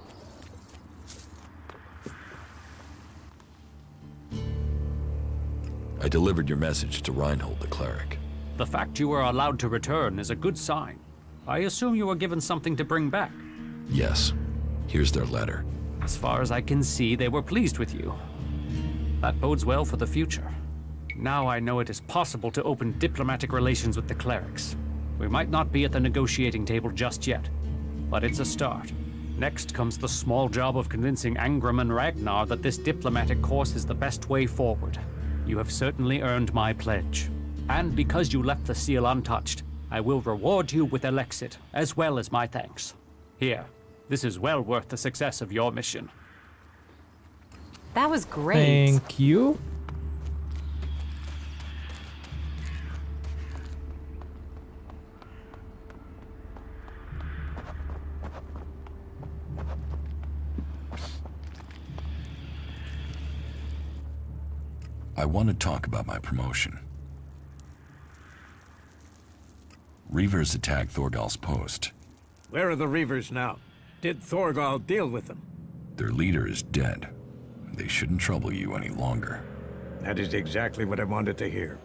I delivered your message to Reinhold the cleric. The fact you were allowed to return is a good sign. I assume you were given something to bring back. Yes. Here's their letter. As far as I can see, they were pleased with you. That bodes well for the future. Now I know it is possible to open diplomatic relations with the clerics. We might not be at the negotiating table just yet, but it's a start. Next comes the small job of convincing Angram and Ragnar that this diplomatic course is the best way forward. You have certainly earned my pledge. And because you left the seal untouched, I will reward you with Elexit, as well as my thanks. Here, this is well worth the success of your mission. That was great. Thank you. I want to talk about my promotion. Reavers attacked Thorgal's post. Where are the Reavers now? Did Thorgal deal with them? Their leader is dead. They shouldn't trouble you any longer. That is exactly what I wanted to hear.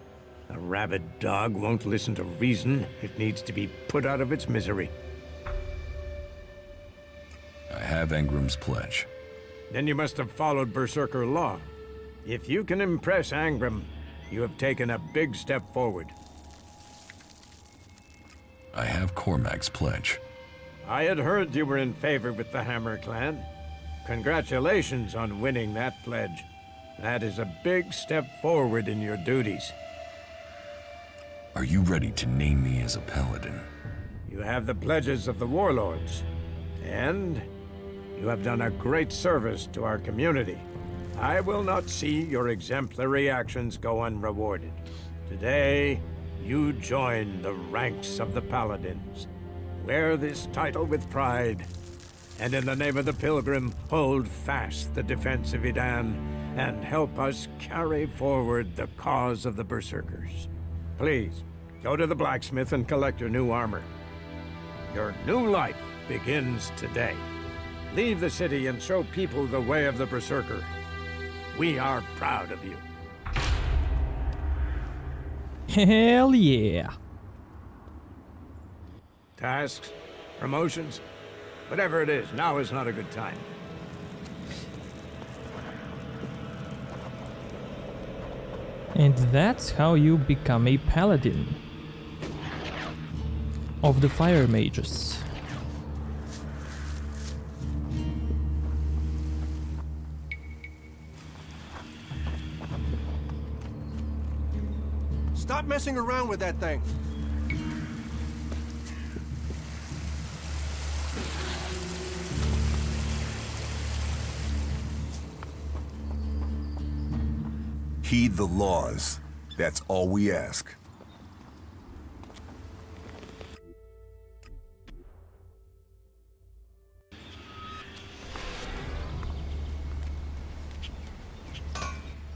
A rabid dog won't listen to reason. It needs to be put out of its misery. I have Angram's pledge. Then you must have followed Berserker law. If you can impress Angram, you have taken a big step forward. I have Cormac's pledge. I had heard you were in favor with the Hammer clan. Congratulations on winning that pledge. That is a big step forward in your duties. Are you ready to name me as a paladin? You have the pledges of the warlords. And you have done a great service to our community. I will not see your exemplary actions go unrewarded. Today, you join the ranks of the Paladins. Wear this title with pride, and in the name of the Pilgrim, hold fast the defense of Idan, and help us carry forward the cause of the Berserkers. Please, go to the blacksmith and collect your new armor. Your new life begins today. Leave the city and show people the way of the Berserker. We are proud of you. Hell yeah. Tasks? Promotions? Whatever it is, now is not a good time. And that's how you become a paladin of the fire mages. Stop messing around with that thing. Heed the laws. That's all we ask.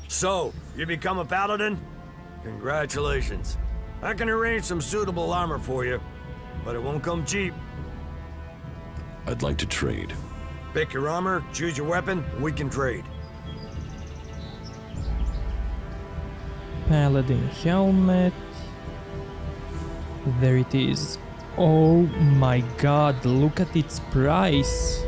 So, you become a paladin? Congratulations. I can arrange some suitable armor for you, but it won't come cheap. I'd like to trade. Pick your armor, choose your weapon, we can trade. Paladin helmet. There it is. Oh my god, look at its price.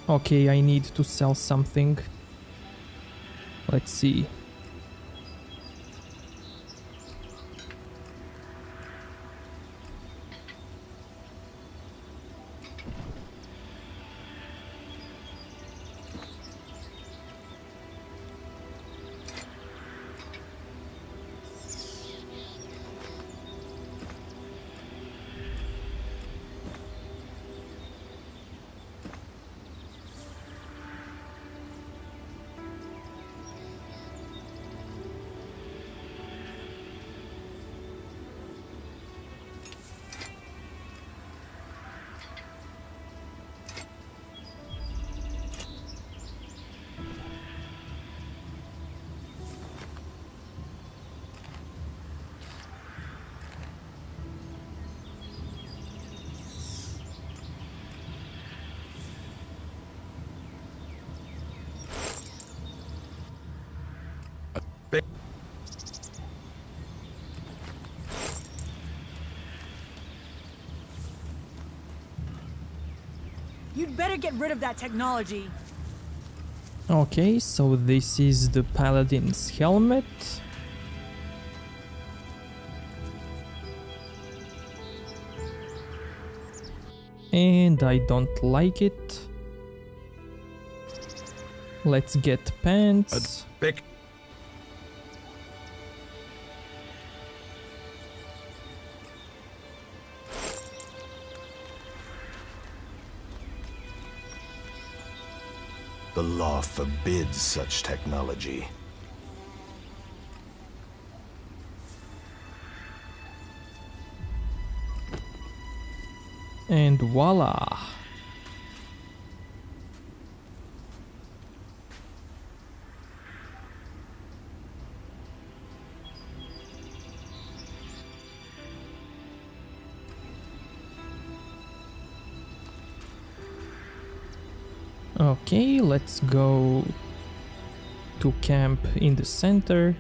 Okay, I need to sell something. Let's see. You'd better get rid of that technology. Okay, so this is the Paladin's helmet. And I don't like it. Let's get pants. Pick. The law forbids such technology. And voila! Okay, let's go to camp in the center.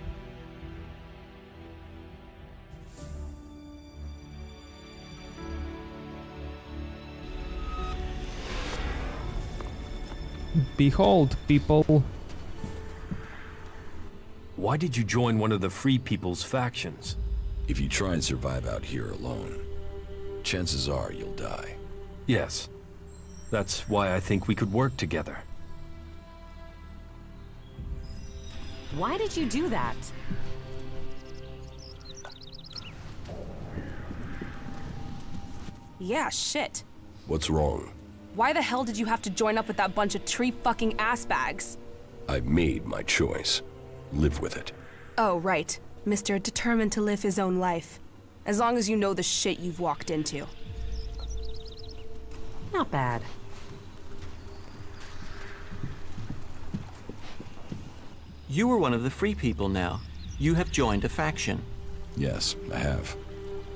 Behold, people. Why did you join one of the Free People's factions? If you try and survive out here alone, chances are you'll die. Yes. That's why I think we could work together. Why did you do that? Yeah, shit. What's wrong? Why the hell did you have to join up with that bunch of tree-fucking assbags? I've made my choice. Live with it. Oh, right. Mr. Determined to live his own life. As long as you know the shit you've walked into. Not bad. You are one of the Free People now. You have joined a faction. Yes, I have.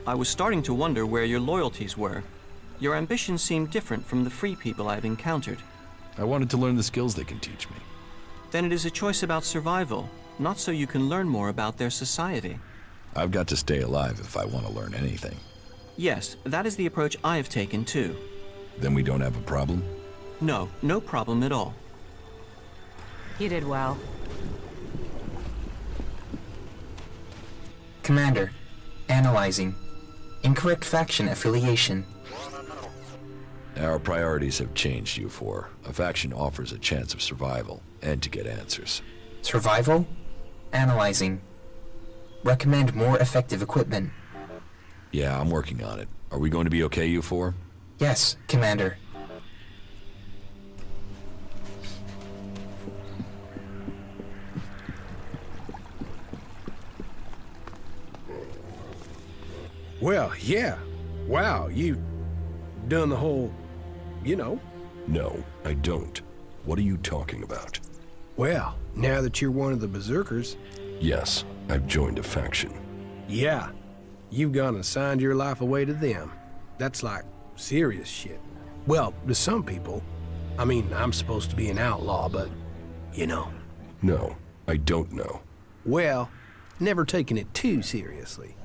I was starting to wonder where your loyalties were. Your ambitions seem different from the free people I've encountered. I wanted to learn the skills they can teach me. Then it is a choice about survival, not so you can learn more about their society. I've got to stay alive if I want to learn anything. Yes, that is the approach I have taken too. Then we don't have a problem? No, no problem at all. You did well. Commander, analyzing. Incorrect faction affiliation. Our priorities have changed, U4. A faction offers a chance of survival, and to get answers. Survival? Analyzing. Recommend more effective equipment. Yeah, I'm working on it. Are we going to be okay, U4? Yes, Commander. Well, yeah. Wow, you done the whole, you know. No, I don't. What are you talking about? Well, now that you're one of the Berserkers... Yes, I've joined a faction. Yeah, you've gone and signed your life away to them. That's like serious shit. Well, to some people. I mean, I'm supposed to be an outlaw, but, you know. No, I don't know. Well, never taken it too seriously.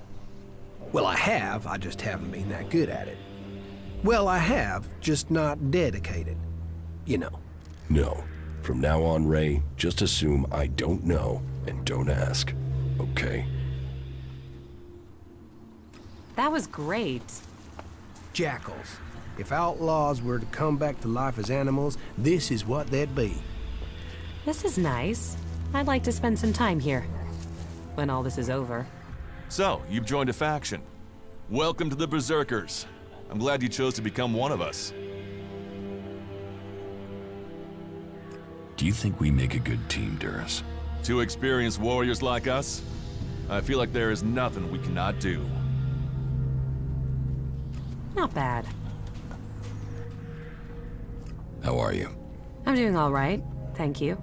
Well, I have, I just haven't been that good at it. Well, I have, just not dedicated. You know. No. From now on, Ray, just assume I don't know and don't ask. Okay? That was great. Jackals. If outlaws were to come back to life as animals, this is what they'd be. This is nice. I'd like to spend some time here. When all this is over. So, you've joined a faction. Welcome to the Berserkers. I'm glad you chose to become one of us. Do you think we make a good team, Duras? Two experienced warriors like us? I feel like there is nothing we cannot do. Not bad. How are you? I'm doing all right, thank you.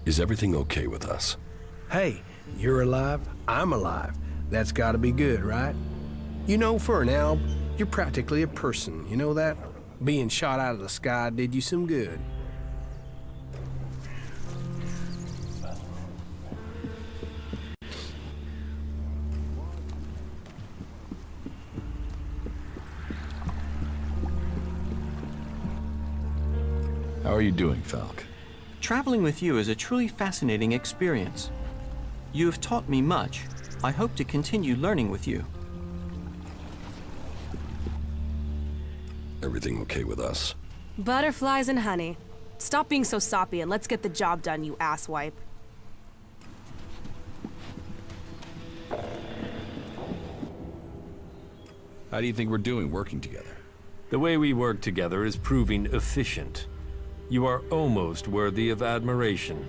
Is everything okay with us? Hey, you're alive, I'm alive. That's gotta be good, right? You know, for now, you're practically a person, you know that? Being shot out of the sky did you some good. How are you doing, Falk? Traveling with you is a truly fascinating experience. You have taught me much. I hope to continue learning with you. Everything okay with us? Butterflies and honey. Stop being so soppy and let's get the job done, you asswipe. How do you think we're doing working together? The way we work together is proving efficient. You are almost worthy of admiration.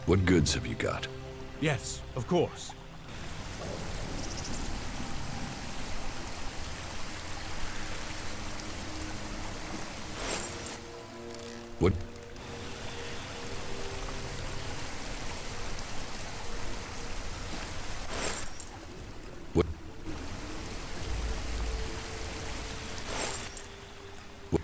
What goods have you got? Yes, of course. What? What? What?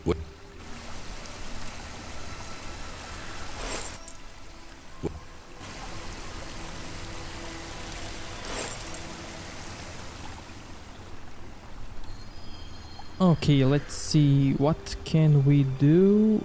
What? What? Okay, let's see, what can we do?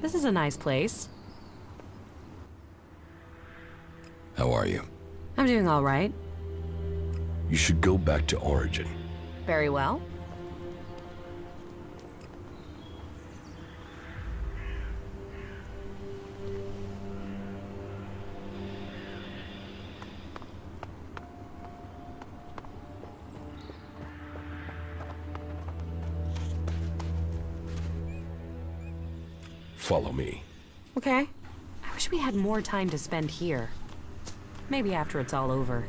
This is a nice place. How are you? I'm doing all right. You should go back to Origin. Very well. Follow me. Okay. I wish we had more time to spend here. Maybe after it's all over.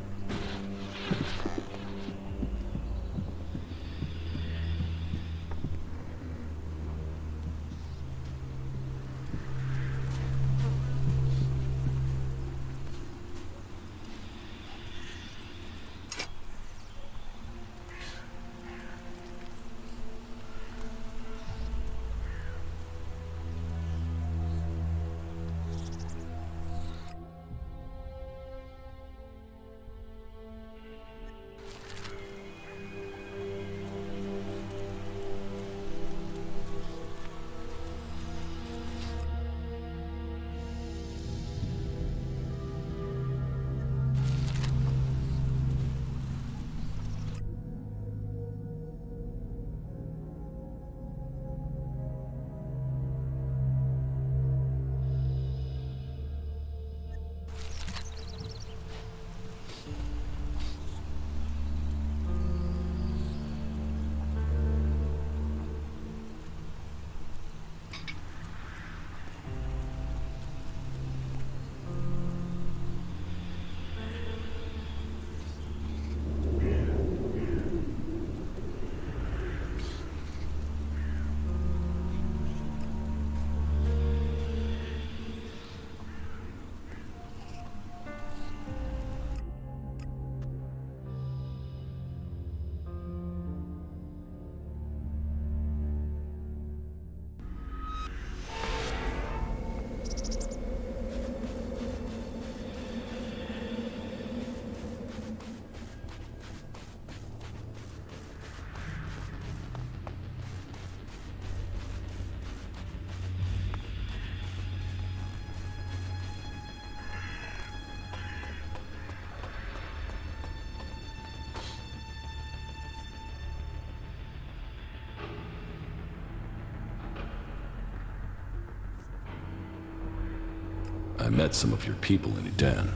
I met some of your people in Eden.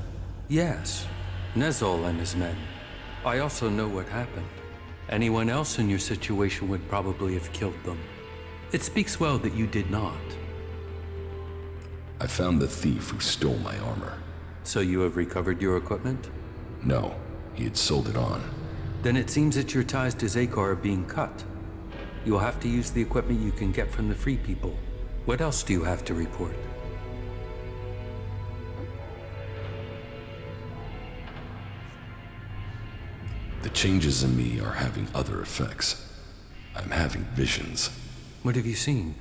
Yes, Nezol and his men. I also know what happened. Anyone else in your situation would probably have killed them. It speaks well that you did not. I found the thief who stole my armor. So you have recovered your equipment? No, he had sold it on. Then it seems that your ties to Zakar are being cut. You'll have to use the equipment you can get from the Free People. What else do you have to report? The changes in me are having other effects. I'm having visions. What have you seen?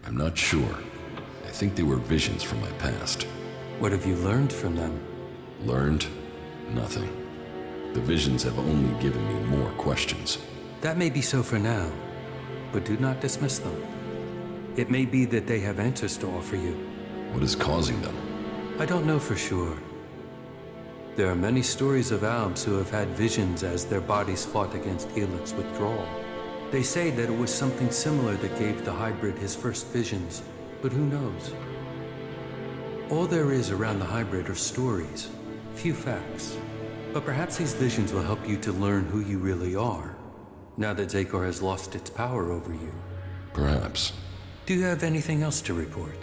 I'm not sure. I think they were visions from my past. What have you learned from them? Learned? Nothing. The visions have only given me more questions. That may be so for now, but do not dismiss them. It may be that they have answers to offer you. What is causing them? I don't know for sure. There are many stories of Albs who have had visions as their bodies fought against Elex withdrawal. They say that it was something similar that gave the hybrid his first visions, but who knows? All there is around the hybrid are stories, few facts. But perhaps these visions will help you to learn who you really are, now that Zakar has lost its power over you. Perhaps. Do you have anything else to report?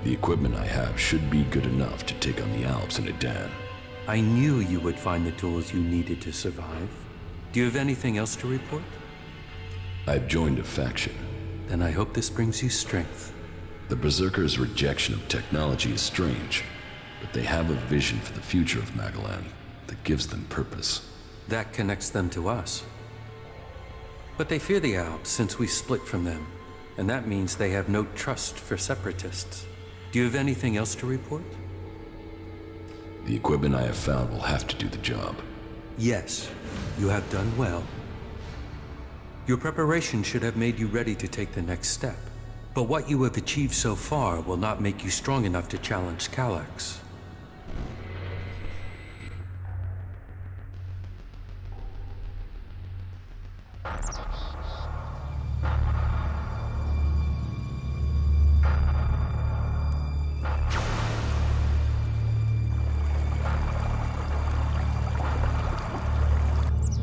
The equipment I have should be good enough to take on the Alps in Eden. I knew you would find the tools you needed to survive. Do you have anything else to report? I've joined a faction. Then I hope this brings you strength. The Berserkers' rejection of technology is strange, but they have a vision for the future of Magalan that gives them purpose. That connects them to us. But they fear the Alps since we split from them, and that means they have no trust for separatists. Do you have anything else to report? The equipment I have found will have to do the job. Yes, you have done well. Your preparation should have made you ready to take the next step. But what you have achieved so far will not make you strong enough to challenge Elex.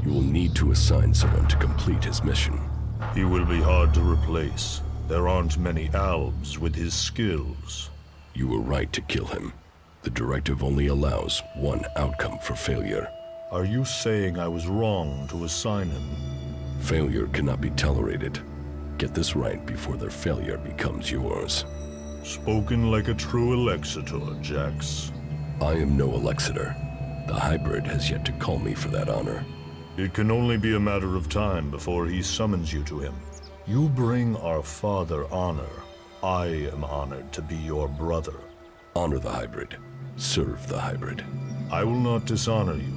You will need to assign someone to complete his mission. He will be hard to replace. There aren't many Albs with his skills. You were right to kill him. The directive only allows one outcome for failure. Are you saying I was wrong to assign him? Failure cannot be tolerated. Get this right before their failure becomes yours. Spoken like a true Elexitor, Jax. I am no Elexitor. The hybrid has yet to call me for that honor. It can only be a matter of time before he summons you to him. You bring our father honor. I am honored to be your brother. Honor the hybrid. Serve the hybrid. I will not dishonor you.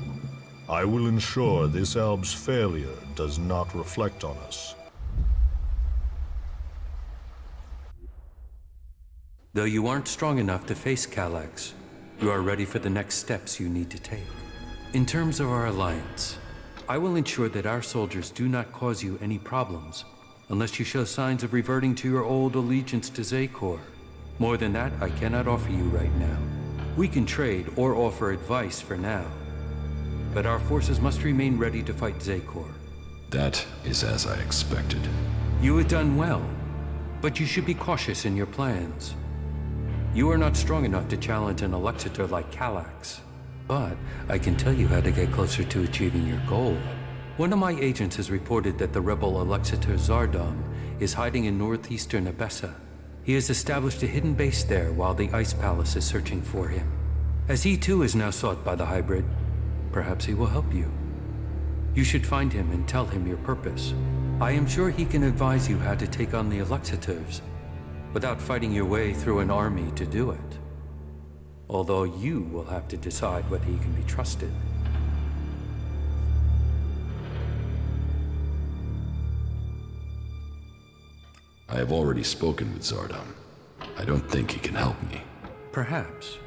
I will ensure this Alb's failure does not reflect on us. Though you aren't strong enough to face Elex, you are ready for the next steps you need to take. In terms of our alliance, I will ensure that our soldiers do not cause you any problems unless you show signs of reverting to your old allegiance to Xacor. More than that, I cannot offer you right now. We can trade or offer advice for now, but our forces must remain ready to fight Xacor. That is as I expected. You have done well, but you should be cautious in your plans. You are not strong enough to challenge an Elexitor like Elex, but I can tell you how to get closer to achieving your goal. One of my agents has reported that the rebel Elexitor Zardom is hiding in northeastern Abessa. He has established a hidden base there while the Ice Palace is searching for him. As he too is now sought by the hybrid, perhaps he will help you. You should find him and tell him your purpose. I am sure he can advise you how to take on the Elexitors without fighting your way through an army to do it. Although you will have to decide whether he can be trusted. I have already spoken with Zardom. I don't think he can help me. Perhaps.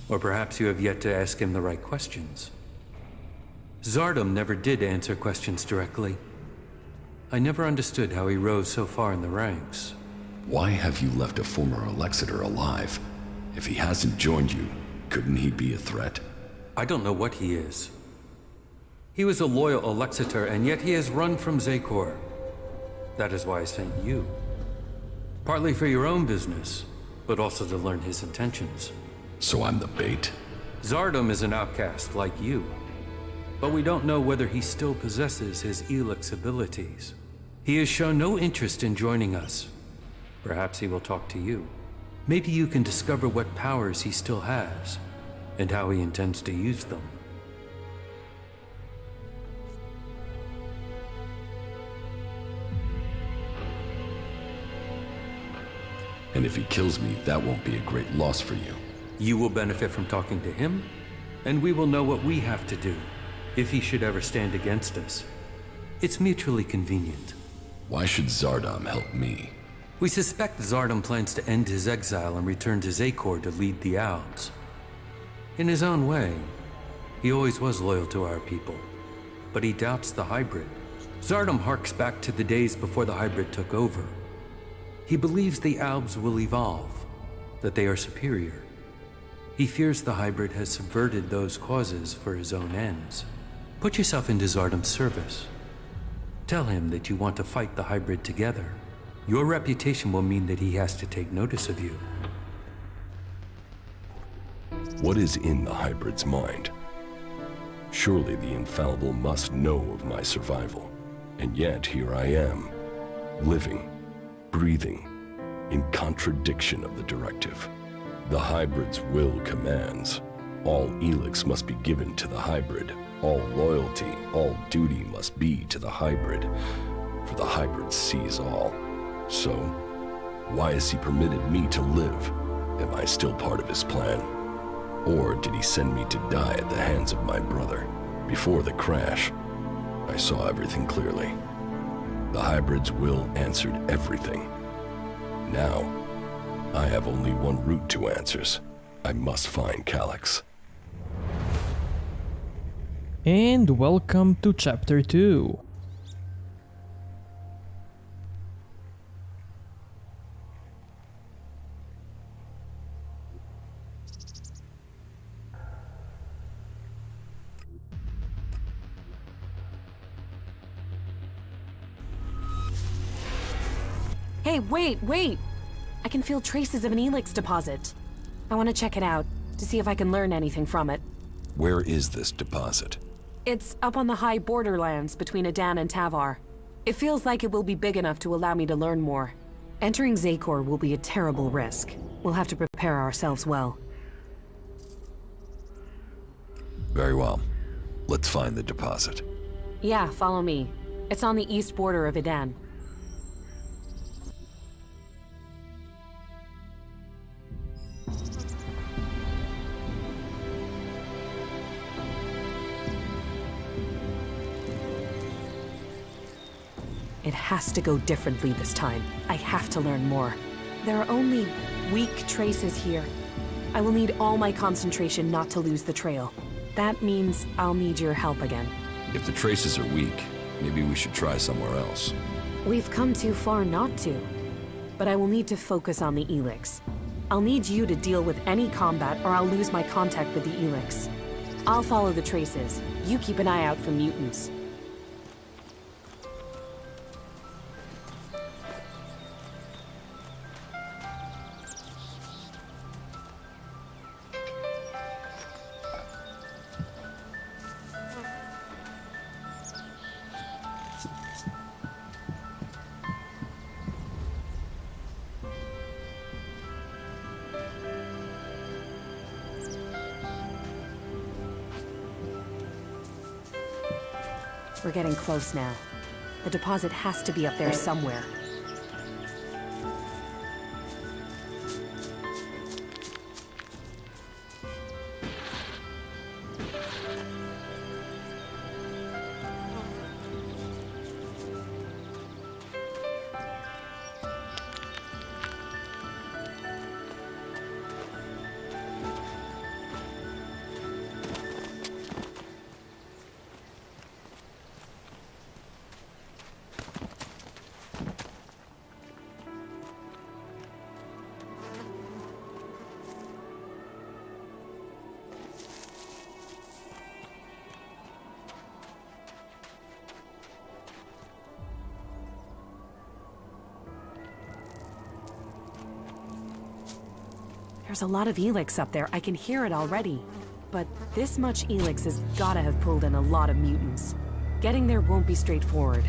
Or perhaps you have yet to ask him the right questions. Zardom never did answer questions directly. I never understood how he rose so far in the ranks. Why have you left a former Elexitor alive? If he hasn't joined you, couldn't he be a threat? I don't know what he is. He was a loyal Elexitor, and yet he has run from Xacor. That is why I sent you. Partly for your own business, but also to learn his intentions. So I'm the bait? Zardom is an outcast like you, but we don't know whether he still possesses his Elex abilities. He has shown no interest in joining us. Perhaps he will talk to you. Maybe you can discover what powers he still has, and how he intends to use them. And if he kills me, that won't be a great loss for you. You will benefit from talking to him, and we will know what we have to do, if he should ever stand against us. It's mutually convenient. Why should Zardom help me? We suspect Zardom plans to end his exile and return to Xacor to lead the Albs. In his own way, he always was loyal to our people, but he doubts the hybrid. Zardom harks back to the days before the hybrid took over. He believes the Albs will evolve, that they are superior. He fears the hybrid has subverted those causes for his own ends. Put yourself into Zardom's service. Tell him that you want to fight the hybrid together. Your reputation will mean that he has to take notice of you. What is in the hybrid's mind? Surely the infallible must know of my survival. And yet here I am, living, breathing, in contradiction of the directive. The hybrid's will commands. All Elex must be given to the hybrid. All loyalty, all duty must be to the hybrid. For the hybrid sees all. So, why has he permitted me to live? Am I still part of his plan? Or did he send me to die at the hands of my brother? Before the crash, I saw everything clearly. The hybrids will answered everything. Now, I have only one route to answers. I must find Calyx. And welcome to Chapter 2. Hey, wait! I can feel traces of an Elex deposit. I want to check it out, to see if I can learn anything from it. Where is this deposit? It's up on the high borderlands between Adan and Tavar. It feels like it will be big enough to allow me to learn more. Entering Zakor will be a terrible risk. We'll have to prepare ourselves well. Very well. Let's find the deposit. Yeah, follow me. It's on the east border of Adan. It has to go differently this time. I have to learn more. There are only weak traces here. I will need all my concentration not to lose the trail. That means I'll need your help again. If the traces are weak, maybe we should try somewhere else. We've come too far not to. But I will need to focus on the Elex. I'll need you to deal with any combat or I'll lose my contact with the Elex. I'll follow the traces. You keep an eye out for mutants. We're getting close now. The deposit has to be up there somewhere. There's a lot of Elex up there. I can hear it already. But this much Elex has gotta have pulled in a lot of mutants. Getting there won't be straightforward.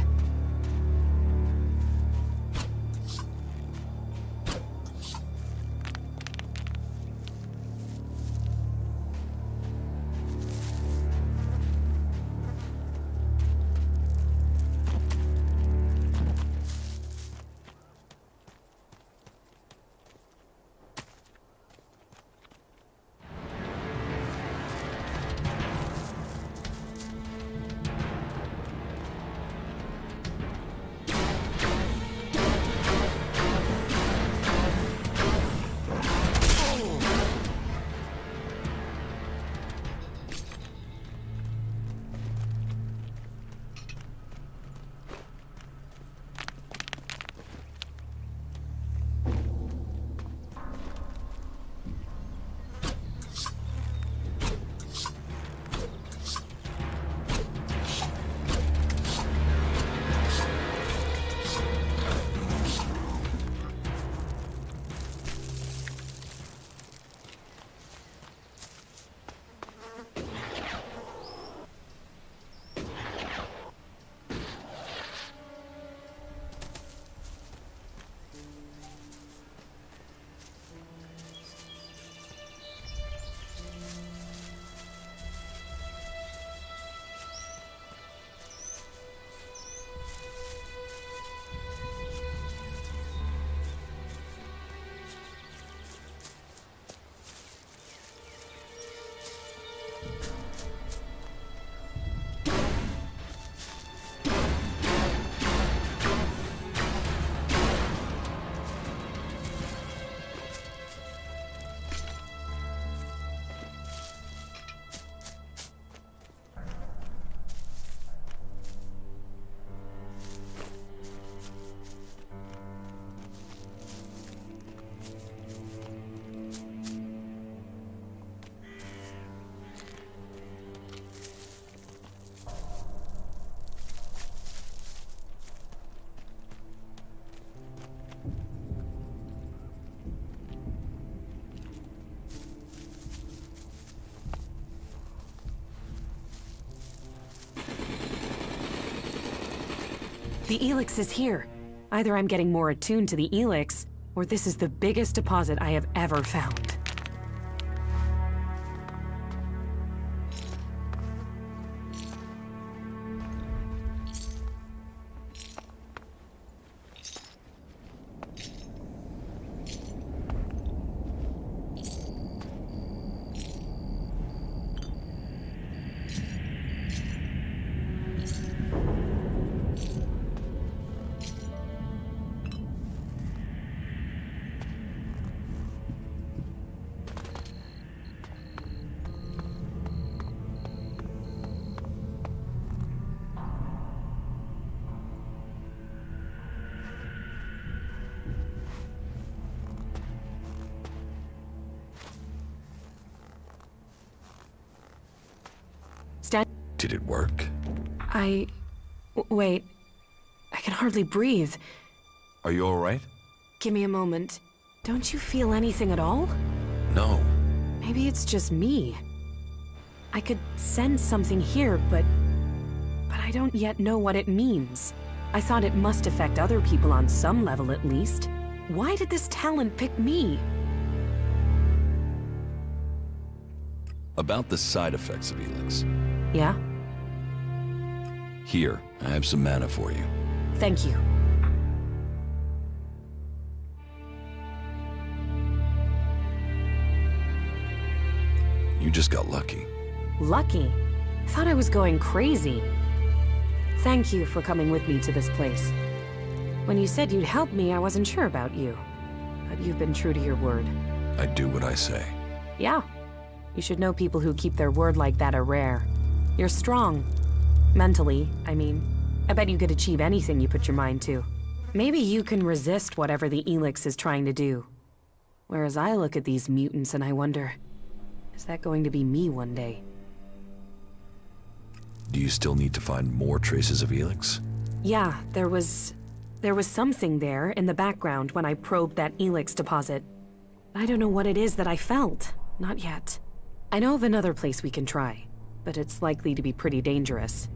The Elex is here. Either I'm getting more attuned to the Elex, or this is the biggest deposit I have ever found. Did it work? Wait. I can hardly breathe. Are you alright? Give me a moment. Don't you feel anything at all? No. Maybe it's just me. I could sense something here, but I don't yet know what it means. I thought it must affect other people on some level at least. Why did this talent pick me? About the side effects of Elex. Yeah? Here, I have some mana for you. Thank you. You just got lucky. Lucky? I thought I was going crazy. Thank you for coming with me to this place. When you said you'd help me, I wasn't sure about you. But you've been true to your word. I do what I say. Yeah. You should know people who keep their word like that are rare. You're strong. Mentally, I mean. I bet you could achieve anything you put your mind to. Maybe you can resist whatever the Elex is trying to do. Whereas I look at these mutants and I wonder, is that going to be me one day? Do you still need to find more traces of Elex? Yeah, there was something there in the background when I probed that Elex deposit. I don't know what it is that I felt. Not yet. I know of another place we can try, but it's likely to be pretty dangerous.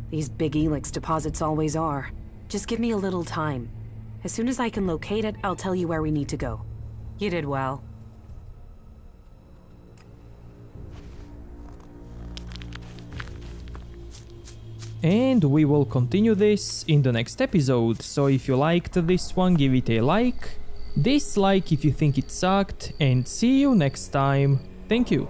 These big Elex deposits always are. Just give me a little time. As soon as I can locate it, I'll tell you where we need to go. You did well. And we will continue this in the next episode, so if you liked this one, give it a like, dislike if you think it sucked, and see you next time. Thank you.